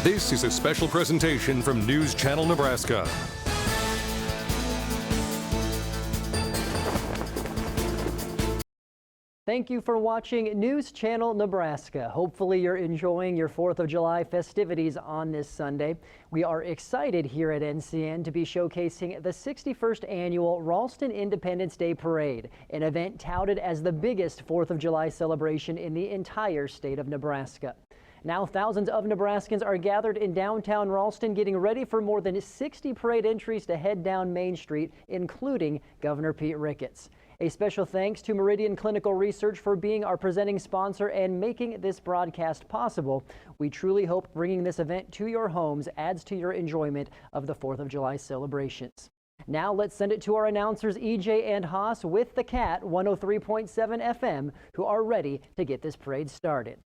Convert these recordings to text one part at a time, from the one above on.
This is a special presentation from News Channel Nebraska. Thank you for watching News Channel Nebraska. Hopefully you're enjoying your 4th of July festivities on this Sunday. We are excited here at NCN to be showcasing the 61st annual Ralston Independence Day Parade, an event touted as the biggest 4th of July celebration in the entire state of Nebraska. Now thousands of Nebraskans are gathered in downtown Ralston getting ready for more than 60 parade entries to head down Main Street, including Governor Pete Ricketts. A special thanks to Meridian Clinical Research for being our presenting sponsor and making this broadcast possible. We truly hope bringing this event to your homes adds to your enjoyment of the 4th of July celebrations. Now let's send it to our announcers EJ and Haas with the Cat 103.7 FM, who are ready to get this parade started.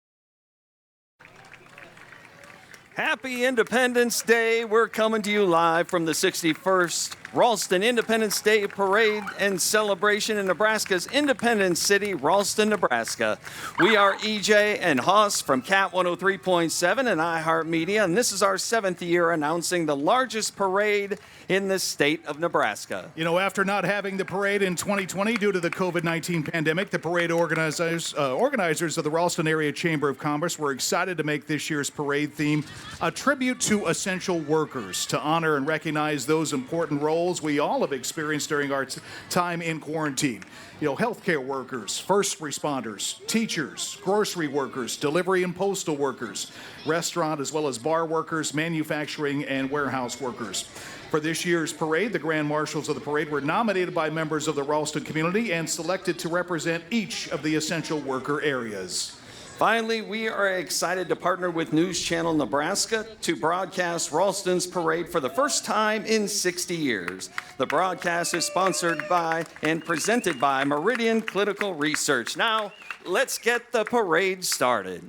Happy Independence Day. We're coming to you live from the 61st Ralston Independence Day Parade and Celebration in Nebraska's Independence City, Ralston, Nebraska. We are EJ and Haas from Cat 103.7 and iHeartMedia, and this is our 7th year announcing the largest parade in the state of Nebraska. You know, after not having the parade in 2020 due to the COVID-19 pandemic, the parade organizers of the Ralston Area Chamber of Commerce were excited to make this year's parade theme a tribute to essential workers, to honor and recognize those important roles we all have experienced during our time in quarantine. You know, healthcare workers, first responders, teachers, grocery workers, delivery and postal workers, restaurant as well as bar workers, manufacturing and warehouse workers. For this year's parade, the Grand Marshals of the parade were nominated by members of the Ralston community and selected to represent each of the essential worker areas. Finally, we are excited to partner with News Channel Nebraska to broadcast Ralston's parade for the first time in 60 years. The broadcast is sponsored by and presented by Meridian Clinical Research. Now, let's get the parade started.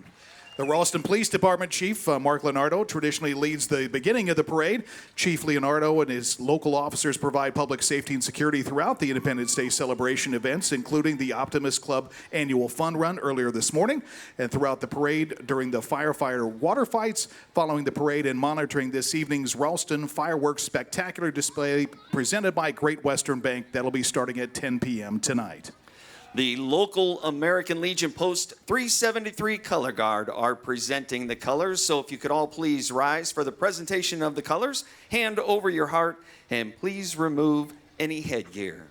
The Ralston Police Department Chief, Mark Leonardo, traditionally leads the beginning of the parade. Chief Leonardo and his local officers provide public safety and security throughout the Independence Day celebration events, including the Optimist Club annual fun run earlier this morning, and throughout the parade during the firefighter water fights, following the parade and monitoring this evening's Ralston Fireworks Spectacular display presented by Great Western Bank. That'll be starting at 10 p.m. tonight. The local American Legion Post 373 Color Guard are presenting the colors, so if you could all please rise for the presentation of the colors, hand over your heart, and please remove any headgear.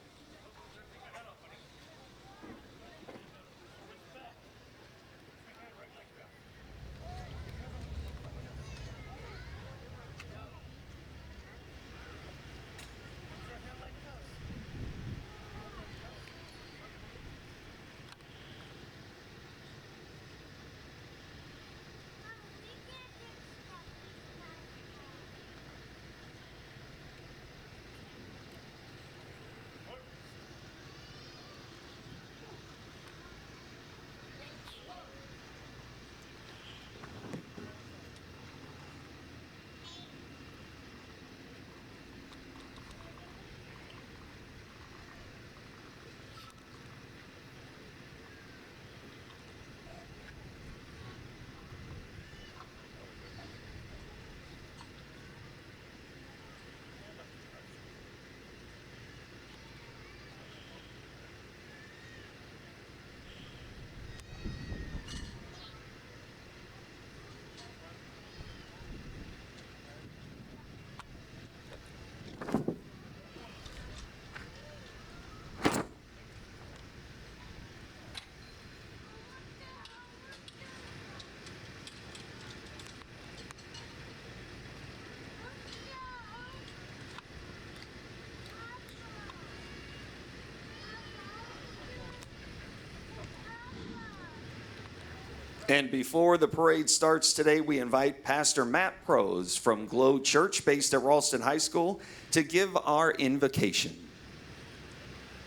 And before the parade starts today, we invite Pastor Matt Prose from Glow Church, based at Ralston High School, to give our invocation.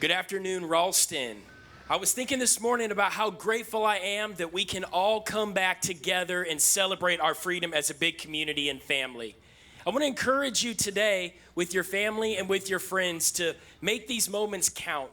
Good afternoon, Ralston. I was thinking this morning about how grateful I am that we can all come back together and celebrate our freedom as a big community and family. I want to encourage you today with your family and with your friends to make these moments count.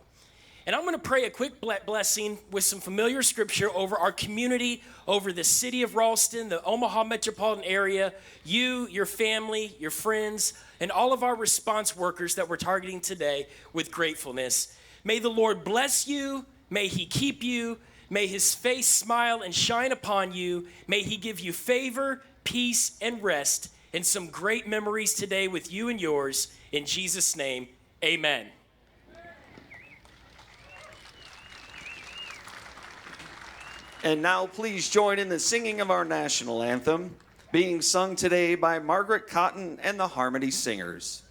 And I'm going to pray a quick blessing with some familiar scripture over our community, over the city of Ralston, the Omaha metropolitan area, you, your family, your friends, and all of our response workers that we're targeting today with gratefulness. May the Lord bless you. May he keep you. May his face smile and shine upon you. May he give you favor, peace, and rest, and some great memories today with you and yours. In Jesus' name, amen. And now please join in the singing of our national anthem, being sung today by Margaret Cotton and the Harmony Singers.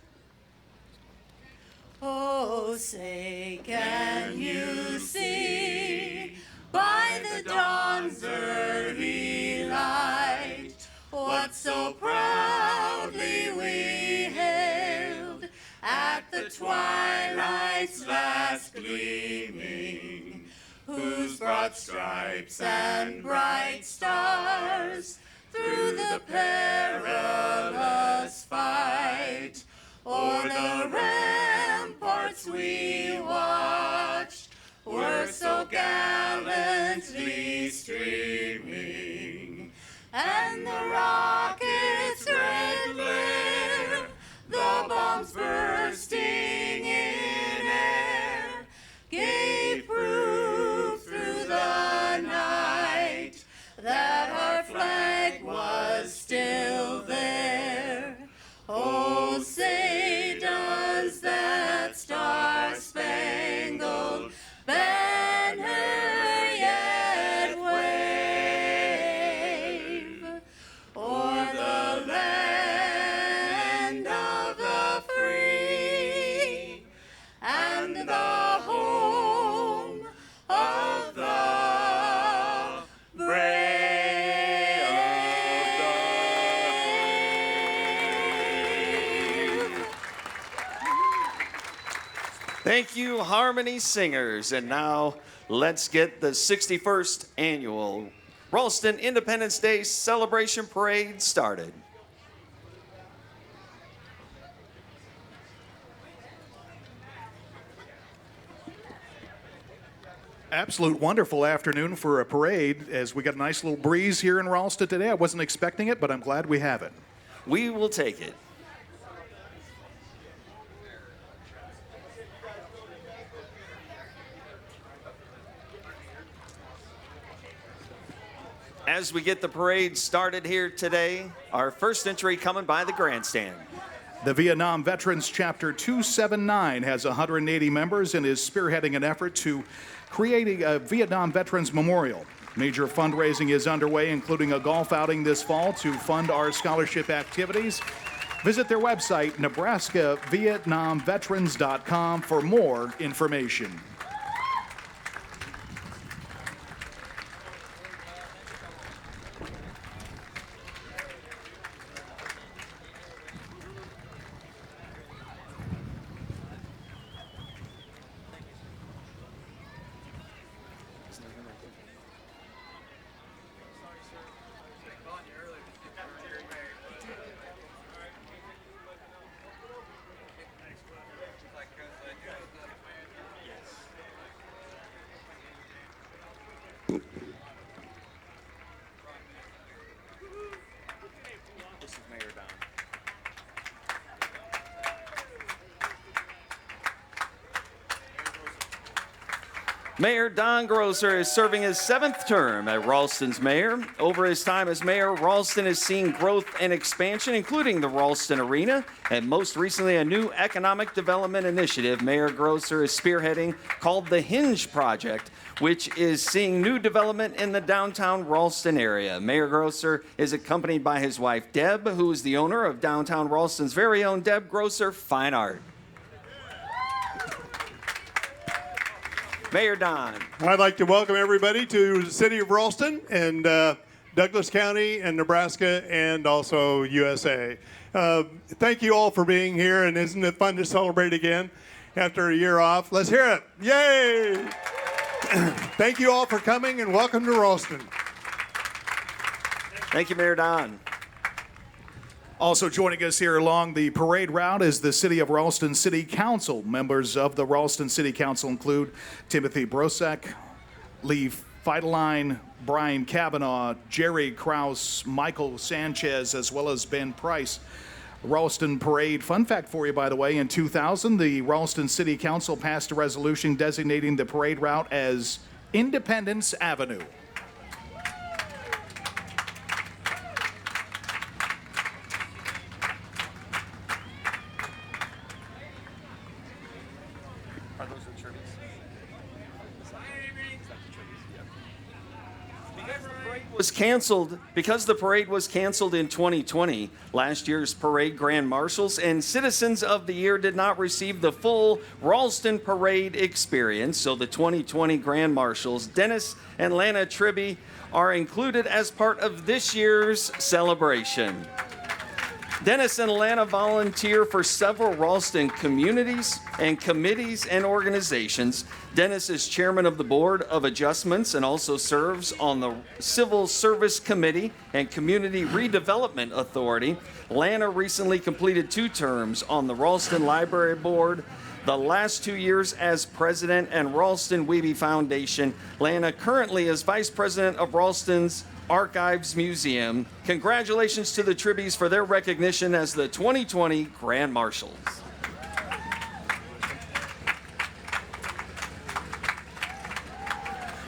Oh, say, can you see by the dawn's early light what so proudly we hailed at the twilight's last gleaming, whose broad stripes and bright stars through the perilous fight o'er the ramparts we watched were so gallantly streaming, and the rocket's red glare, the bombs bursting in air, gave proof through the night that our flag was still there. Oh, say does that star-spangled banner yet wave o'er the land of the free and the home of the brave? Thank you, Harmony Singers. And now let's get the 61st annual Ralston Independence Day Celebration Parade started. Absolute wonderful afternoon for a parade, as we got a nice little breeze here in Ralston today. I wasn't expecting it, but I'm glad we have it. We will take it. As we get the parade started here today, our first entry coming by the grandstand. The Vietnam Veterans Chapter 279 has 180 members and is spearheading an effort to create a Vietnam Veterans Memorial. Major fundraising is underway, including a golf outing this fall to fund our scholarship activities. Visit their website, nebraskavietnamveterans.com, for more information. Mayor Don Grosser is serving his 7th term at Ralston's mayor. Over his time as mayor, Ralston has seen growth and expansion, including the Ralston Arena, and most recently a new economic development initiative Mayor Grosser is spearheading called the Hinge Project, which is seeing new development in the downtown Ralston area. Mayor Grosser is accompanied by his wife, Deb, who is the owner of downtown Ralston's very own Deb Grosser Fine Art. Mayor Don. I'd like to welcome everybody to the city of Ralston and Douglas County and Nebraska and also USA. Thank you all for being here, and isn't it fun to celebrate again after a year off? Let's hear it. Yay! Thank you all for coming, and welcome to Ralston. Thank you, Mayor Don. Also joining us here along the parade route is the City of Ralston City Council. Members of the Ralston City Council include Timothy Brosek, Lee Feideline, Brian Kavanaugh, Jerry Krause, Michael Sanchez, as well as Ben Price. Ralston Parade, fun fact for you, by the way, in 2000, the Ralston City Council passed a resolution designating the parade route as Independence Avenue. Because the parade was canceled in 2020, last year's parade grand marshals and citizens of the year did not receive the full Ralston parade experience, so the 2020 grand marshals, Dennis and Lana Tribby, are included as part of this year's celebration. Dennis and Lana volunteer for several Ralston communities and committees and organizations. Dennis is chairman of the Board of Adjustments and also serves on the Civil Service Committee and Community Redevelopment Authority. Lana recently completed 2 terms on the Ralston Library Board, the last 2 years as president and Ralston Wiebe Foundation. Lana currently is vice president of Ralston's Archives Museum. Congratulations to the Tribbies for their recognition as the 2020 Grand Marshals.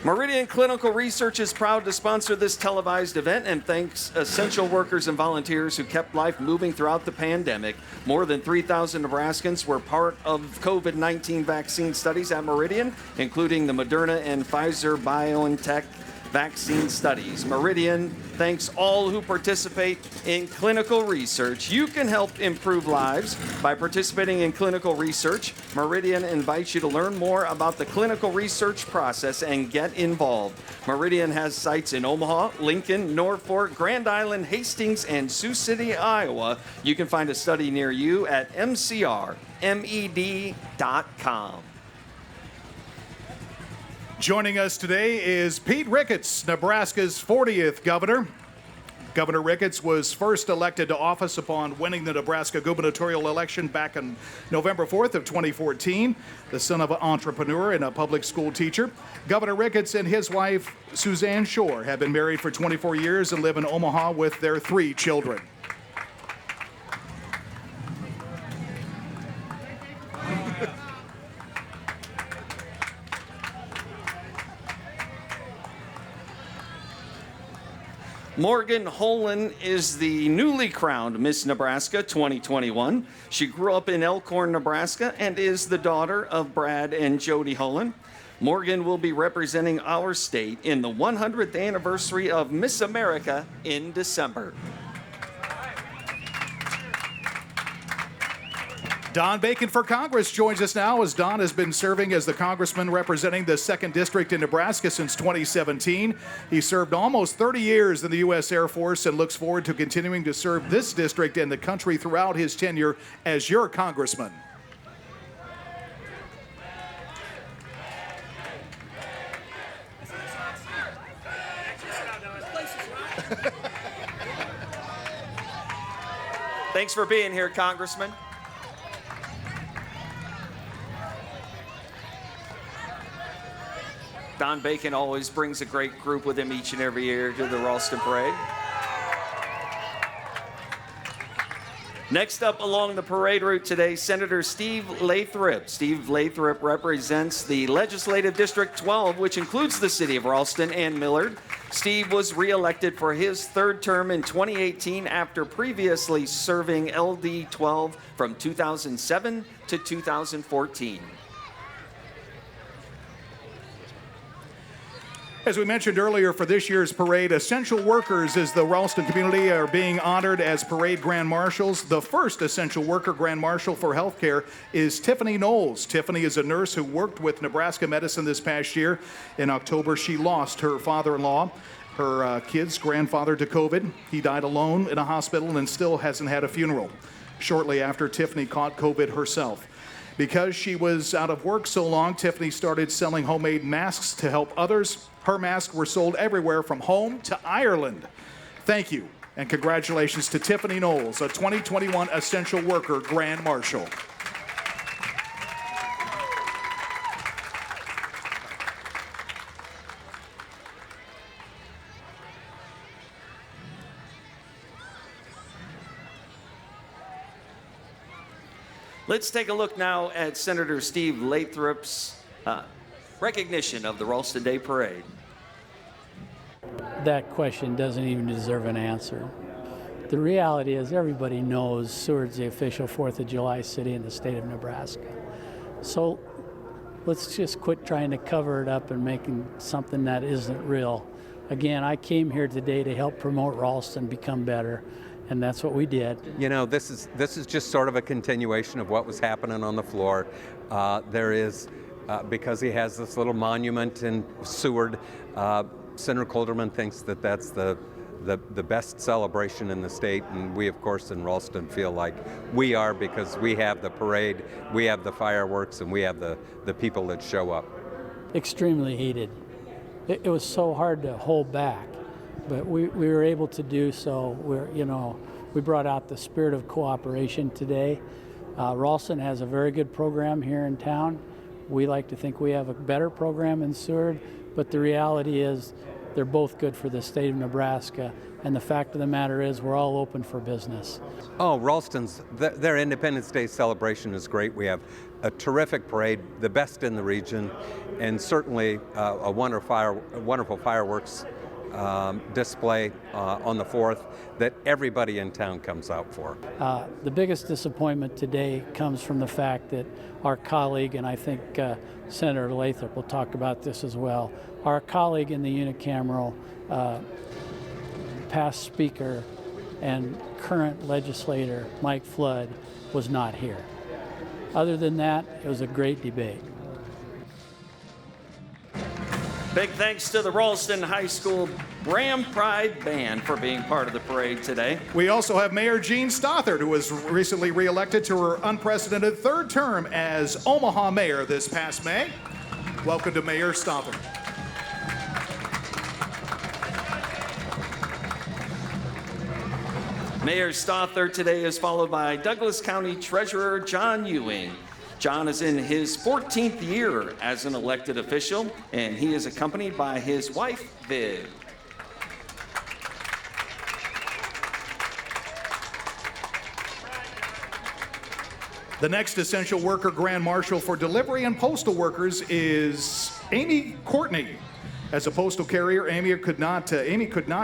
Meridian Clinical Research is proud to sponsor this televised event and thanks essential workers and volunteers who kept life moving throughout the pandemic. More than 3,000 Nebraskans were part of COVID-19 vaccine studies at Meridian, including the Moderna and Pfizer BioNTech vaccine studies. Meridian thanks all who participate in clinical research. You can help improve lives by participating in clinical research. Meridian invites you to learn more about the clinical research process and get involved. Meridian has sites in Omaha, Lincoln, Norfolk, Grand Island, Hastings, and Sioux City, Iowa. You can find a study near you at mcrmed.com. Joining us today is Pete Ricketts, Nebraska's 40th governor. Governor Ricketts was first elected to office upon winning the Nebraska gubernatorial election back on November 4th of 2014, the son of an entrepreneur and a public school teacher. Governor Ricketts and his wife, Suzanne Shore, have been married for 24 years and live in Omaha with their 3 children. Morgan Holland is the newly crowned Miss Nebraska 2021. She grew up in Elkhorn, Nebraska, and is the daughter of Brad and Jody Holland. Morgan will be representing our state in the 100th anniversary of Miss America in December. Don Bacon for Congress joins us now, as Don has been serving as the congressman representing the 2nd District in Nebraska since 2017. He served almost 30 years in the U.S. Air Force and looks forward to continuing to serve this district and the country throughout his tenure as your congressman. Thanks for being here, Congressman. Don Bacon always brings a great group with him each and every year to the Ralston Parade. Next up along the parade route today, Senator Steve Lathrop. Steve Lathrop represents the Legislative District 12, which includes the city of Ralston and Millard. Steve was reelected for his 3rd term in 2018 after previously serving LD 12 from 2007 to 2014. As we mentioned earlier, for this year's parade, essential workers as the Ralston community are being honored as parade grand marshals. The first essential worker grand marshal for healthcare is Tiffany Knowles. Tiffany is a nurse who worked with Nebraska Medicine this past year. In October, she lost her father-in-law, her kid's grandfather, to COVID. He died alone in a hospital and still hasn't had a funeral. Shortly after, Tiffany caught COVID herself. Because she was out of work so long, Tiffany started selling homemade masks to help others. Her masks were sold everywhere from home to Ireland. Thank you And congratulations to Tiffany Knowles, a 2021 Essential Worker Grand Marshal. Let's take a look now at Senator Steve Lathrop's recognition of the Ralston Day Parade. That question doesn't even deserve an answer. The reality is everybody knows Seward's the official 4th of July city in the state of Nebraska. So let's just quit trying to cover it up and making something that isn't real. Again, I came here today to help promote Ralston become better, and that's what we did. You know, this is just sort of a continuation of what was happening on the floor. There is, because he has this little monument in Seward, Senator Colderman thinks that that's the best celebration in the state, and we, of course, in Ralston feel like we are, because we have the parade, we have the fireworks, and we have the people that show up. Extremely heated. It was so hard to hold back, but we were able to do so. We brought out the spirit of cooperation today. Ralston has a very good program here in town. We like to think we have a better program in Seward, but the reality is they're both good for the state of Nebraska, and the fact of the matter is we're all open for business. Oh, Ralston's, their Independence Day celebration is great. We have a terrific parade, the best in the region, and certainly a wonderful fireworks display on the 4th that everybody in town comes out for. The biggest disappointment today comes from the fact that our colleague, and I think Senator Lathrop will talk about this as well, our colleague in the unicameral, past speaker and current legislator Mike Flood was not here. Other than that, it was a great debate. Big thanks to the Ralston High School Ram Pride Band for being part of the parade today. We also have Mayor Jean Stothert, who was recently reelected to her unprecedented 3rd term as Omaha mayor this past May. Welcome to Mayor Stothert. Mayor Stothert today is followed by Douglas County Treasurer John Ewing. John is in his 14th year as an elected official, and he is accompanied by his wife, Viv. The next Essential Worker Grand Marshal for delivery and postal workers is Amy Courtney. As a postal carrier, Amy could not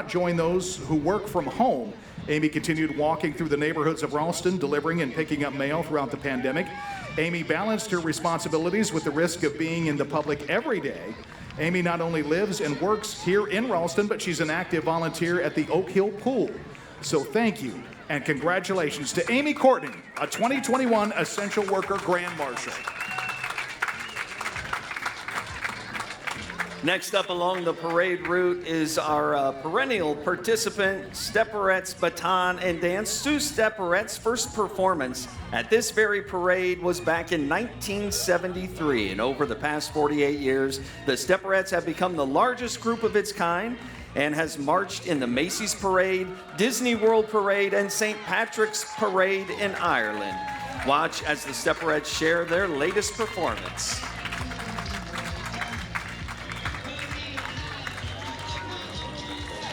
join those who work from home. Amy continued walking through the neighborhoods of Ralston, delivering and picking up mail throughout the pandemic. Amy balanced her responsibilities with the risk of being in the public every day. Amy not only lives and works here in Ralston, but she's an active volunteer at the Oak Hill Pool. So thank you and congratulations to Amy Courtney, a 2021 Essential Worker Grand Marshal. Next up along the parade route is our perennial participant, Stepperette's Baton and Dance. Sue Stepperette's first performance at this very parade was back in 1973, and over the past 48 years, the Stepperettes have become the largest group of its kind and has marched in the Macy's Parade, Disney World Parade, and St. Patrick's Parade in Ireland. Watch as the Stepperettes share their latest performance.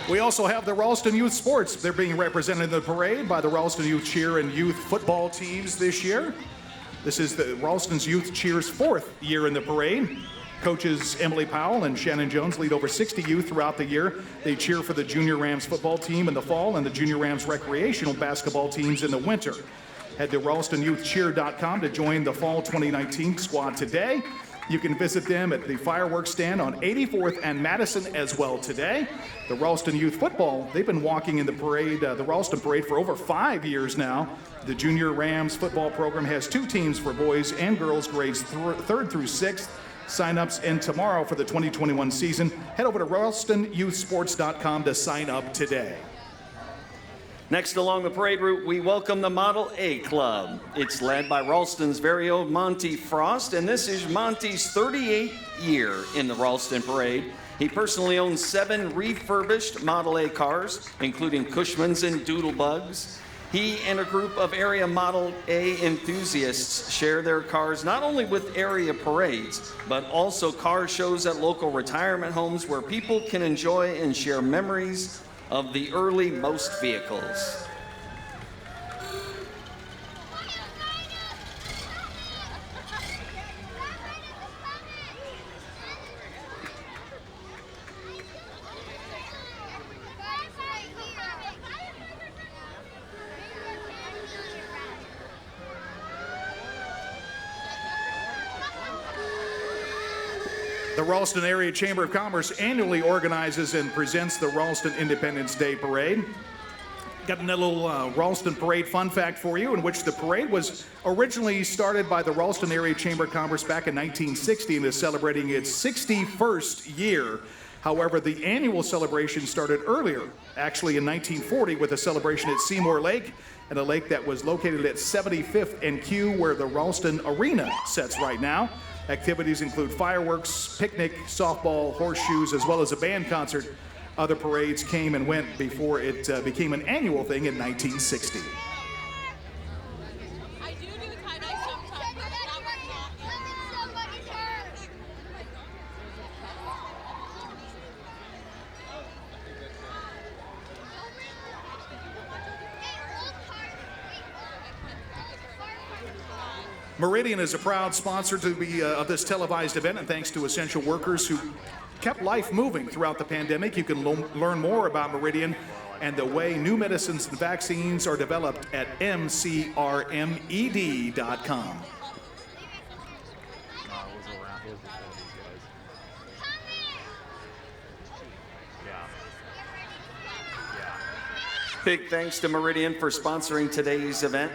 We also have the Ralston Youth Sports. They're being represented in the parade by the Ralston Youth Cheer and Youth Football teams this year. This is the Ralston's Youth Cheer's 4th year in the parade. Coaches Emily Powell and Shannon Jones lead over 60 youth throughout the year. They cheer for the Junior Rams football team in the fall and the Junior Rams recreational basketball teams in the winter. Head to RalstonYouthCheer.com to join the fall 2019 squad today. You can visit them at the fireworks stand on 84th and Madison as well today. The Ralston Youth Football, they've been walking in the parade, the Ralston Parade, for over 5 years now. The Junior Rams football program has 2 teams for boys and girls, grades 3rd through 6th. Sign-ups end tomorrow for the 2021 season. Head over to RalstonYouthSports.com to sign up today. Next along the parade route, we welcome the Model A Club. It's led by Ralston's very own Monty Frost, and this is Monty's 38th year in the Ralston Parade. He personally owns 7 refurbished Model A cars, including Cushmans and Doodlebugs. He and a group of area Model A enthusiasts share their cars not only with area parades, but also car shows at local retirement homes where people can enjoy and share memories of the early most vehicles. The Ralston Area Chamber of Commerce annually organizes and presents the Ralston Independence Day Parade. Got a little Ralston Parade fun fact for you, in which the parade was originally started by the Ralston Area Chamber of Commerce back in 1960 and is celebrating its 61st year. However, the annual celebration started earlier, actually in 1940, with a celebration at Seymour Lake, and a lake that was located at 75th and Q, where the Ralston Arena sits right now. Activities include fireworks, picnic, softball, horseshoes, as well as a band concert. Other parades came and went before it became an annual thing in 1960. I do the tie-dye sometimes, but not very often. Meridian is a proud sponsor of this televised event, and thanks to essential workers who kept life moving throughout the pandemic. You can learn more about Meridian and the way new medicines and vaccines are developed at mcrmed.com. Big thanks to Meridian for sponsoring today's event.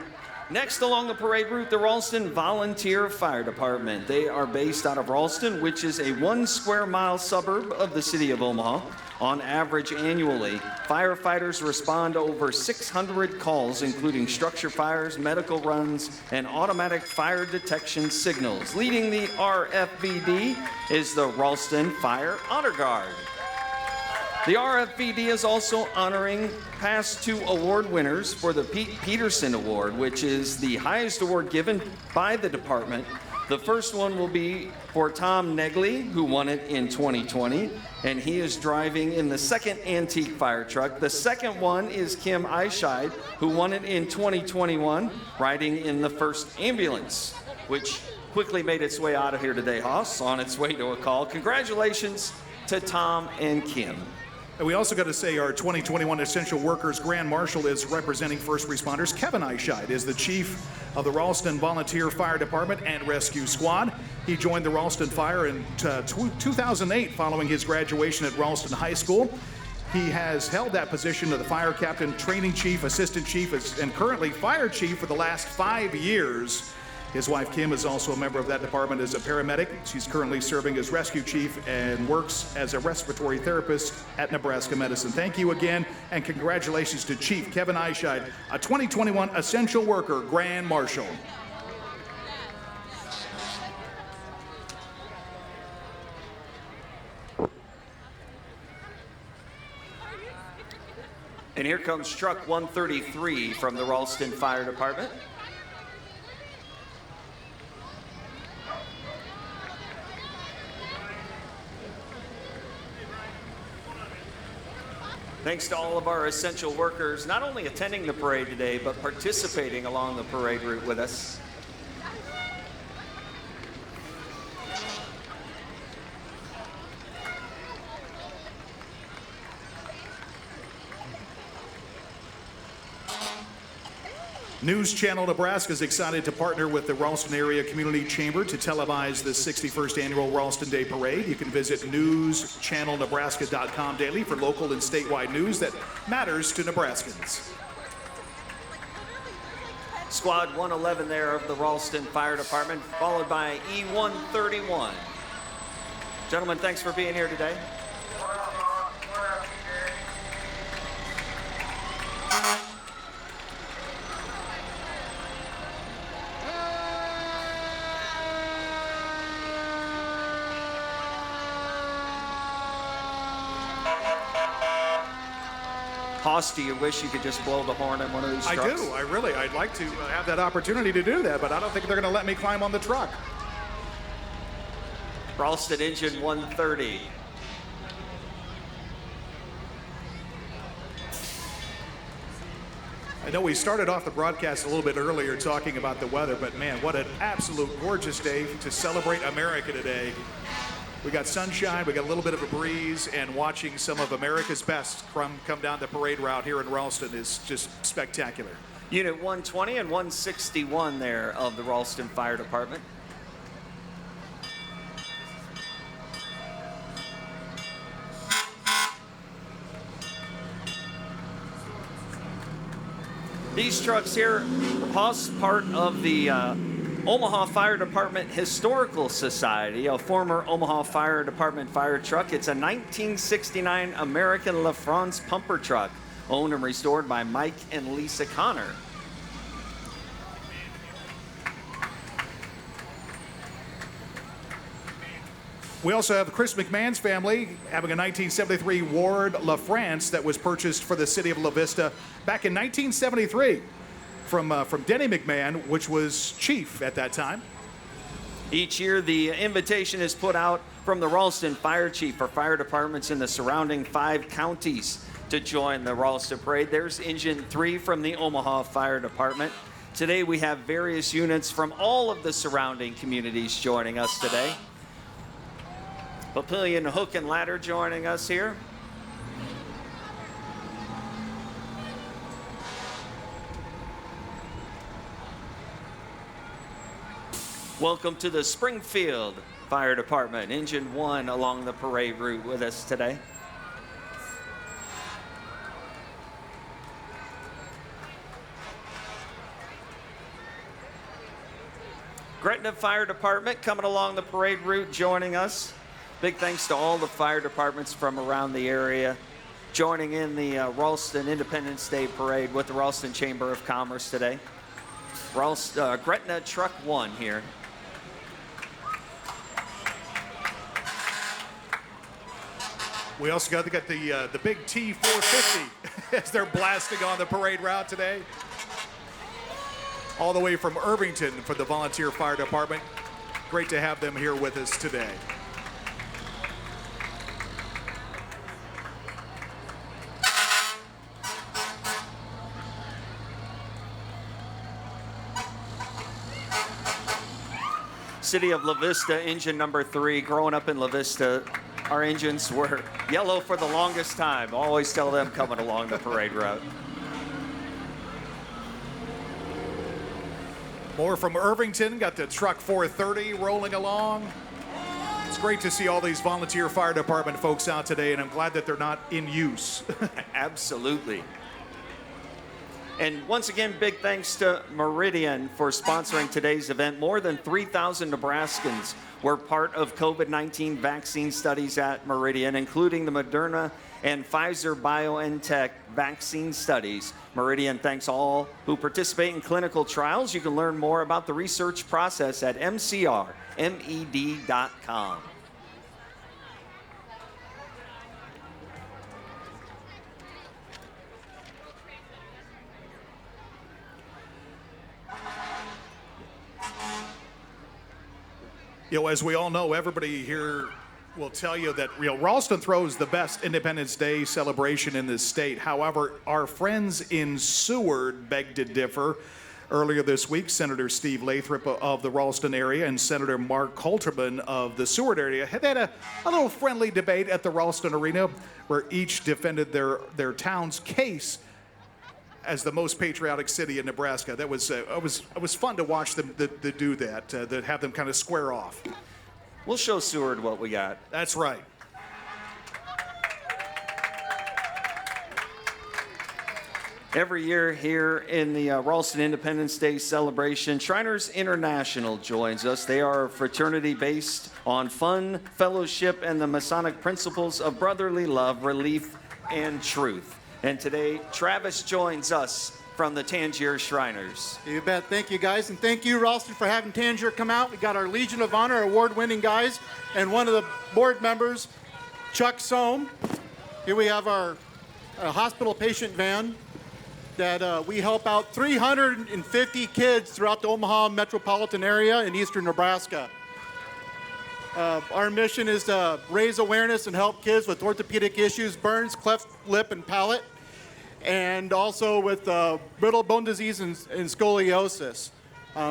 Next along the parade route, the Ralston Volunteer Fire Department. They are based out of Ralston, which is a 1 square mile suburb of the city of Omaha. On average annually, firefighters respond to over 600 calls, including structure fires, medical runs, and automatic fire detection signals. Leading the RFVD is the Ralston Fire Honor Guard. The RFVD is also honoring past 2 award winners for the Pete Peterson Award, which is the highest award given by the department. The first one will be for Tom Negley, who won it in 2020, and he is driving in the second antique fire truck. The second one is Kim Eischeid, who won it in 2021, riding in the first ambulance, which quickly made its way out of here today, Hoss, on its way to a call. Congratulations to Tom and Kim. And we also got to say our 2021 Essential Workers Grand Marshal is representing first responders. Kevin Eischeid is the chief of the Ralston Volunteer Fire Department and Rescue Squad. He joined the Ralston Fire in 2008 following his graduation at Ralston High School. He has held that position of the fire captain, training chief, assistant chief, and currently fire chief for the last 5 years. His wife, Kim, is also a member of that department as a paramedic. She's currently serving as rescue chief and works as a respiratory therapist at Nebraska Medicine. Thank you again, and congratulations to Chief Kevin Eischeid, a 2021 Essential Worker Grand Marshal. And here comes truck 133 from the Ralston Fire Department. Thanks to all of our essential workers, not only attending the parade today, but participating along the parade route with us. News Channel Nebraska is excited to partner with the Ralston Area Community Chamber to televise the 61st Annual Ralston Day Parade. You can visit newschannelnebraska.com daily for local and statewide news that matters to Nebraskans. Squad 111 there of the Ralston Fire Department, followed by E131. Gentlemen, thanks for being here today. Hoss, do you wish you could just blow the horn in one of these trucks? I do. I'd like to have that opportunity to do that, but I don't think they're going to let me climb on the truck. Ralston engine 130. I know we started off the broadcast a little bit earlier talking about the weather, but man, what an absolute gorgeous day to celebrate America today. We got sunshine, we got a little bit of a breeze, and watching some of America's best come down the parade route here in Ralston is just spectacular. Unit 120 and 161 there of the Ralston Fire Department. These trucks here, Hoss, part of the Omaha Fire Department Historical Society, a former Omaha Fire Department fire truck. It's a 1969 American La France pumper truck, owned and restored by Mike and Lisa Connor. We also have Chris McMahon's family having a 1973 Ward La France that was purchased for the city of La Vista back in 1973 from Denny McMahon, which was chief at that time. Each year, the invitation is put out from the Ralston Fire Chief for fire departments in the surrounding 5 counties to join the Ralston Parade. There's Engine 3 from the Omaha Fire Department. Today, we have various units from all of the surrounding communities joining us today. Papillion Hook and Ladder joining us here. Welcome to the Springfield Fire Department, Engine 1 along the parade route with us today. Gretna Fire Department coming along the parade route joining us. Big thanks to all the fire departments from around the area joining in the Ralston Independence Day Parade with the Ralston Chamber of Commerce today. Gretna Truck 1 here. We also got the big T450 as they're blasting on the parade route today. All the way from Irvington for the Volunteer Fire Department. Great to have them here with us today. City of La Vista, engine number 3. Growing up in La Vista, our engines were yellow for the longest time. Always tell them coming along the parade route. More from Irvington, got the truck 430 rolling along. It's great to see all these volunteer fire department folks out today, and I'm glad that they're not in use. Absolutely. And once again, big thanks to Meridian for sponsoring today's event. More than 3,000 Nebraskans were part of COVID-19 vaccine studies at Meridian, including the Moderna and Pfizer BioNTech vaccine studies. Meridian thanks all who participate in clinical trials. You can learn more about the research process at mcrmed.com. You know, as we all know, everybody here will tell you that Ralston throws the best Independence Day celebration in this state. However, our friends in Seward beg to differ. Earlier this week, Senator Steve Lathrop of the Ralston area and Senator Mark Halterman of the Seward area had a little friendly debate at the Ralston Arena where each defended their town's case as the most patriotic city in Nebraska. That was it was fun to watch them do that, to have them kind of square off. We'll show Seward what we got. That's right. Every year here in the Ralston Independence Day celebration, Shriners International joins us. They are a fraternity based on fun, fellowship, and the Masonic principles of brotherly love, relief, and truth. And today, Travis joins us from the Tangier Shriners. You bet. Thank you, guys. And thank you, Ralston, for having Tangier come out. We got our Legion of Honor award-winning guys and one of the board members, Chuck Sohm. Here we have our a hospital patient van that we help out 350 kids throughout the Omaha metropolitan area in eastern Nebraska. Our mission is to raise awareness and help kids with orthopedic issues, burns, cleft lip and palate, and also with brittle bone disease and scoliosis.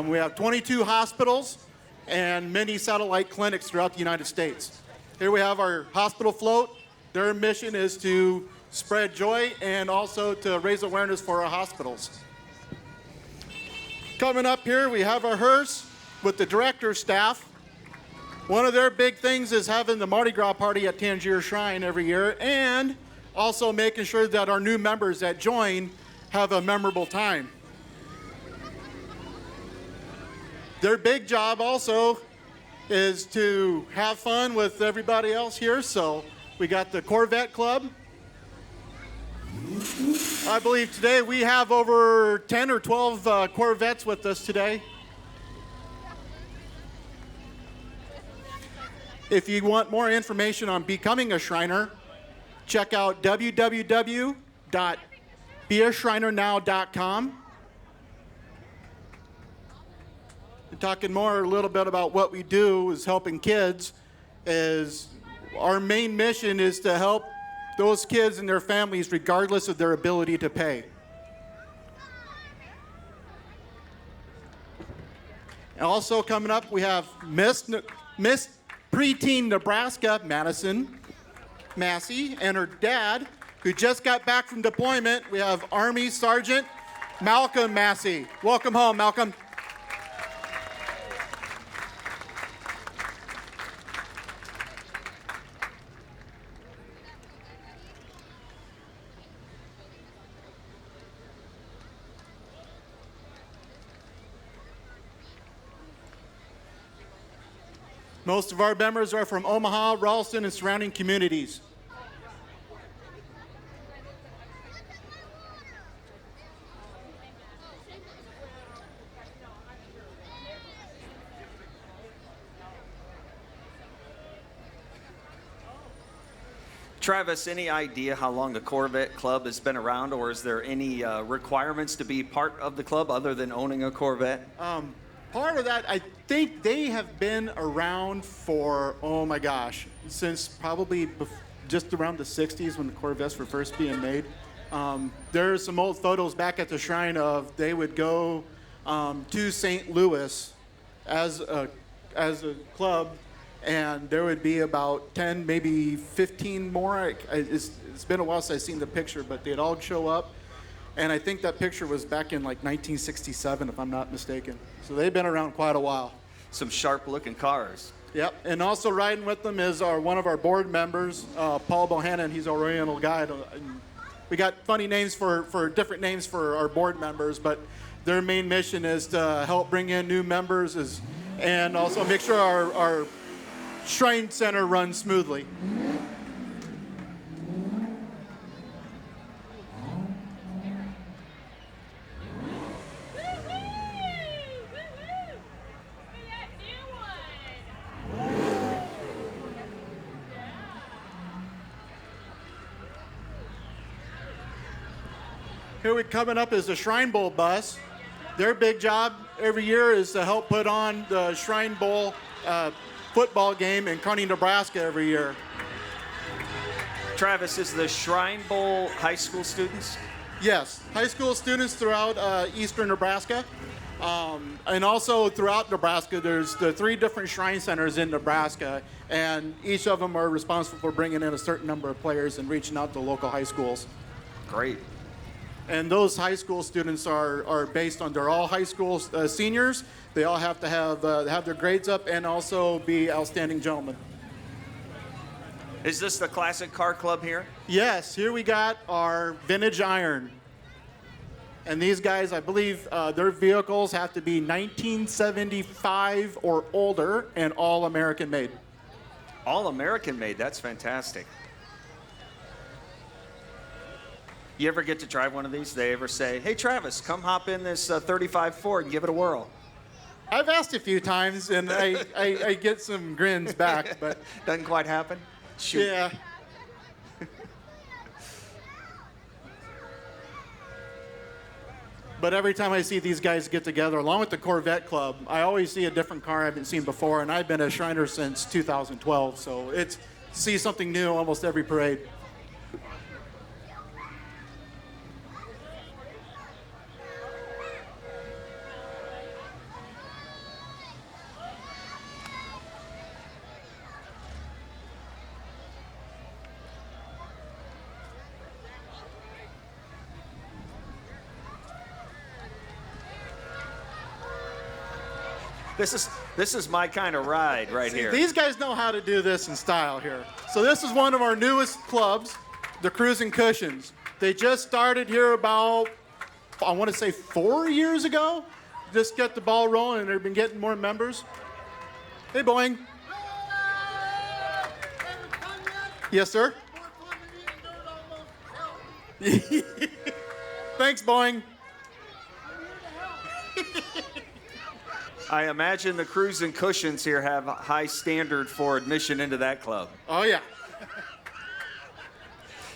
We have 22 hospitals and many satellite clinics throughout the United States. Here we have our hospital float. Their mission is to spread joy and also to raise awareness for our hospitals. Coming up here, we have our hearse with the director's staff. One of their big things is having the Mardi Gras party at Tangier Shrine every year, and also making sure that our new members that join have a memorable time. Their big job also is to have fun with everybody else here, so we got the Corvette Club. I believe today we have over 10 or 12 Corvettes with us today. If you want more information on becoming a Shriner, check out www.beashrinernow.com. Talking more a little bit about what we do is helping kids. Is our main mission is to help those kids and their families regardless of their ability to pay. And also coming up, we have Miss Preteen Nebraska, Madison Massey, and her dad, who just got back from deployment. We have Army Sergeant Malcolm Massey. Welcome home, Malcolm. Most of our members are from Omaha, Ralston, and surrounding communities. Travis, any idea how long the Corvette Club has been around, or is there any requirements to be part of the club other than owning a Corvette? Part of that, I think they have been around for, oh my gosh, since probably just around the 60s when the Corvettes were first being made. There's some old photos back at the shrine of they would go to St. Louis as a club, and there would be about 10, maybe 15 more. It's been a while since I've seen the picture, but they'd all show up. And I think that picture was back in like 1967, if I'm not mistaken. So they've been around quite a while. Some sharp-looking cars. Yep, and also riding with them is one of our board members, Paul Bohannon. He's our Oriental guide. We got funny names for different names for our board members, but their main mission is to help bring in new members and also make sure our Shrine Center runs smoothly. Here we coming up is the Shrine Bowl bus. Their big job every year is to help put on the Shrine Bowl football game in Kearney, Nebraska every year. Travis, is the Shrine Bowl high school students? Yes, high school students throughout eastern Nebraska. And also throughout Nebraska, there's the 3 different shrine centers in Nebraska, and each of them are responsible for bringing in a certain number of players and reaching out to local high schools. Great. And those high school students are based on, they're all high school seniors. They all have to have their grades up and also be outstanding gentlemen. Is this the classic car club here? Yes, here we got our vintage iron. And these guys, I believe their vehicles have to be 1975 or older and all American made. All American made, that's fantastic. You ever get to drive one of these? They ever say, hey, Travis, come hop in this 35 Ford and give it a whirl? I've asked a few times, and I get some grins back, but... Doesn't quite happen? Shoot. Yeah. But every time I see these guys get together, along with the Corvette Club, I always see a different car I haven't seen before, and I've been a Shriner since 2012, so it's see something new almost every parade. This is my kind of ride right here. These guys know how to do this in style here. So this is one of our newest clubs, the Cruising Cushions. They just started here about, I want to say 4 years ago. Just get the ball rolling, and they've been getting more members. Hey, Boeing. Yes, sir. Thanks, Boeing. I imagine the Cruising Cushions here have a high standard for admission into that club. Oh, yeah.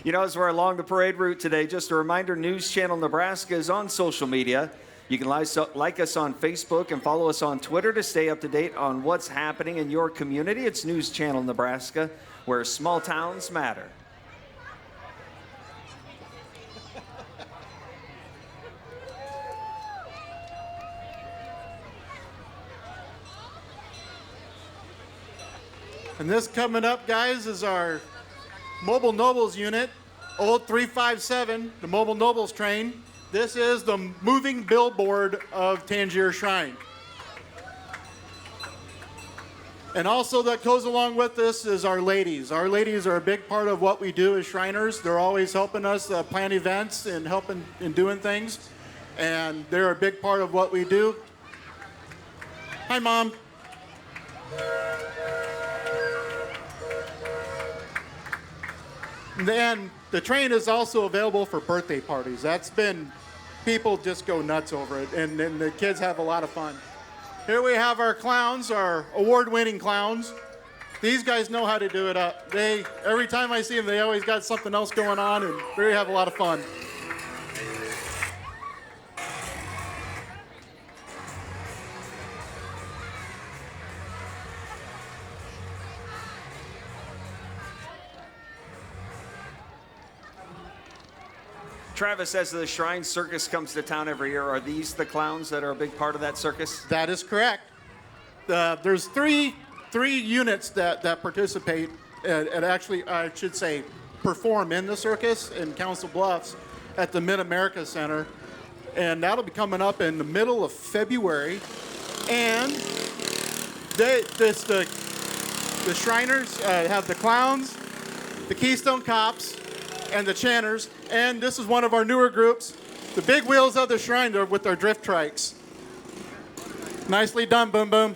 You know, as we're along the parade route today, just a reminder, News Channel Nebraska is on social media. You can like us on Facebook and follow us on Twitter to stay up to date on what's happening in your community. It's News Channel Nebraska, where small towns matter. And this coming up, guys, is our Mobile Nobles unit, old 357, the Mobile Nobles train. This is the moving billboard of Tangier Shrine. And also that goes along with this is our ladies. Our ladies are a big part of what we do as Shriners. They're always helping us plan events and helping in doing things. And they're a big part of what we do. Hi, Mom. Then the train is also available for birthday parties. That's been, people just go nuts over it, and the kids have a lot of fun. Here we have our clowns, our award-winning clowns. These guys know how to do it up. Every time I see them, they always got something else going on, and they have a lot of fun. Travis, as the Shrine Circus comes to town every year, are these the clowns that are a big part of that circus? That is correct. There's three units that participate and actually, I should say, perform in the circus in Council Bluffs at the Mid-America Center. And that'll be coming up in the middle of February. And the Shriners have the clowns, the Keystone Cops, and the Chanters, and this is one of our newer groups, the Big Wheels of the Shrine with their drift trikes. Nicely done, Boom Boom.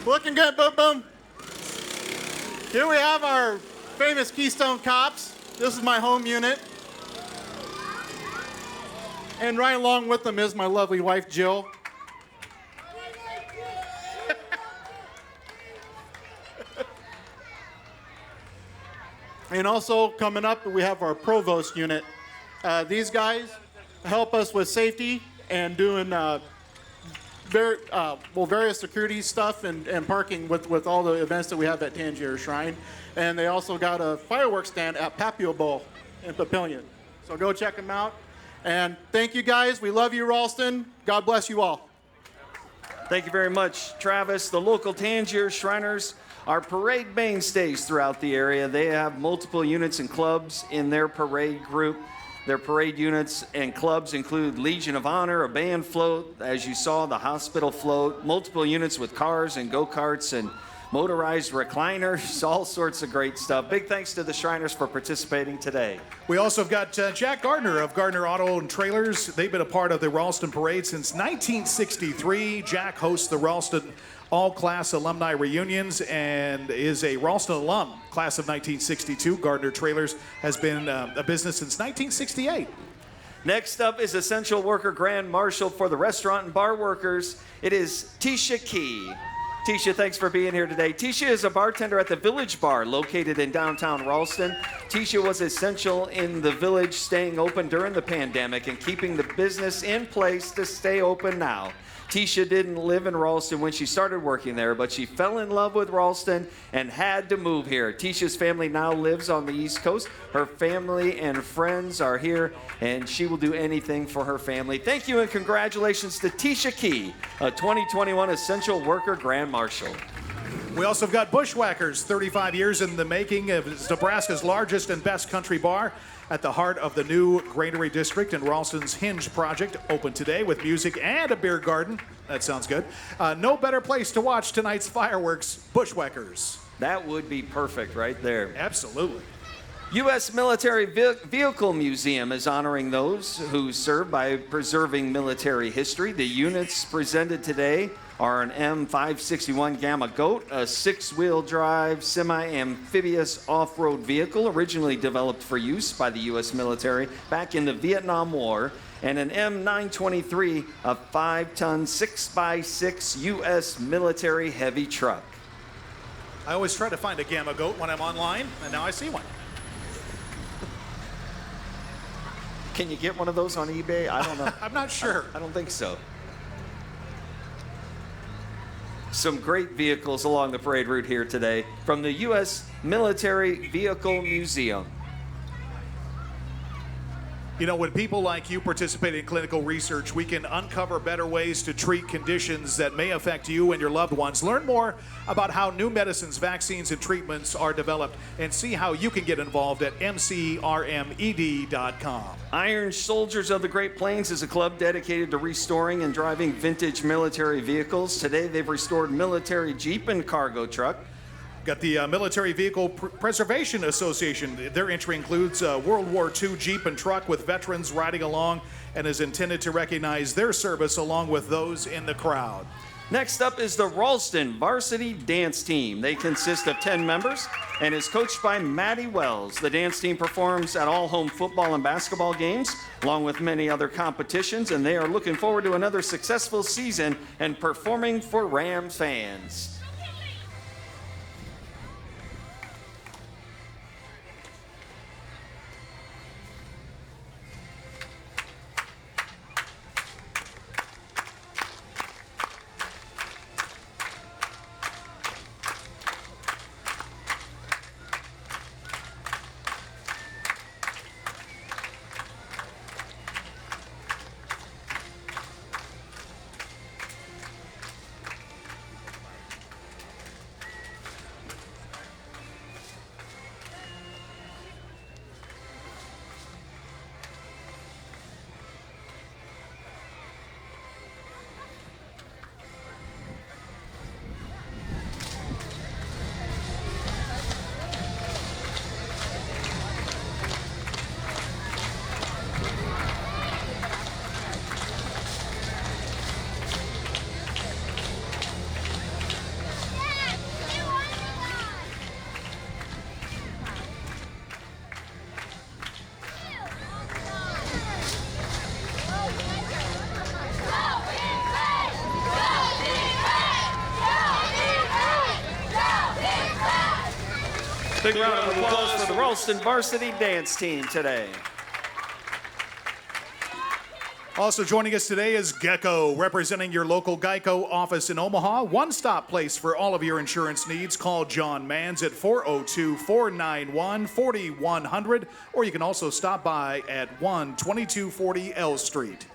Looking good, Boom Boom. Here we have our famous Keystone Cops. This is my home unit. And right along with them is my lovely wife, Jill. And also coming up, we have our Provost unit. These guys help us with safety and doing various security stuff and parking with all the events that we have at Tangier Shrine. And they also got a fireworks stand at Papio Bowl in Papillion. So go check them out. And thank you, guys. We love you, Ralston. God bless you all. Thank you very much, Travis. The local Tangier Shriners are parade mainstays throughout the area. They have multiple units and clubs in their parade group. Their parade units and clubs include Legion of Honor, a band float, as you saw, the hospital float, multiple units with cars and go-karts and motorized recliners, all sorts of great stuff. Big thanks to the Shriners for participating today. We also have got Jack Gardner of Gardner Auto and Trailers. They've been a part of the Ralston Parade since 1963. Jack hosts the Ralston all-class alumni reunions and is a Ralston alum, class of 1962. Gardner Trailers has been a business since 1968. Next up is Essential Worker Grand Marshal for the restaurant and bar workers. It is Tisha Key. Tisha, thanks for being here today. Tisha is a bartender at the Village Bar located in downtown Ralston. Tisha was essential in the village staying open during the pandemic and keeping the business in place to stay open now. Tisha didn't live in Ralston when she started working there, but she fell in love with Ralston and had to move here. Tisha's family now lives on the East Coast. Her family and friends are here, and she will do anything for her family. Thank you and congratulations to Tisha Key, a 2021 Essential Worker Grand Marshal. We also have got Bushwhackers, 35 years in the making. It's Nebraska's largest and best country bar at the heart of the new Granary District, and Ralston's Hinge project open today with music and a beer garden. That sounds good. No better place to watch tonight's fireworks, Bushwhackers. That would be perfect right there. Absolutely. U.S. Military Vehicle Museum is honoring those who serve by preserving military history. The units presented today are an M561 Gamma Goat, a six-wheel drive semi-amphibious off-road vehicle originally developed for use by the U.S. military back in the Vietnam War, and an M923, a 5-ton 6x6 U.S. military heavy truck. I always try to find a Gamma Goat when I'm online, and now I see one. Can you get one of those on eBay? I don't know. I'm not sure. I don't think so. Some great vehicles along the parade route here today from the U.S. Military Vehicle Museum. You know, when people like you participate in clinical research, we can uncover better ways to treat conditions that may affect you and your loved ones. Learn more about how new medicines, vaccines, and treatments are developed, and see how you can get involved at mcrmed.com. Iron Soldiers of the Great Plains is a club dedicated to restoring and driving vintage military vehicles. Today, they've restored military Jeep and cargo truck. Got the Military Vehicle Preservation Association. Their entry includes a World War II Jeep and truck with veterans riding along and is intended to recognize their service along with those in the crowd. Next up is the Ralston Varsity Dance Team. They consist of 10 members and is coached by Maddie Wells. The dance team performs at all home football and basketball games, along with many other competitions, and they are looking forward to another successful season and performing for Rams fans. Big round of applause for the Ralston Varsity Dance Team today. Also joining us today is Gecko, representing your local Geico office in Omaha. One-stop place for all of your insurance needs. Call John Manns at 402-491-4100, or you can also stop by at 12240 L Street.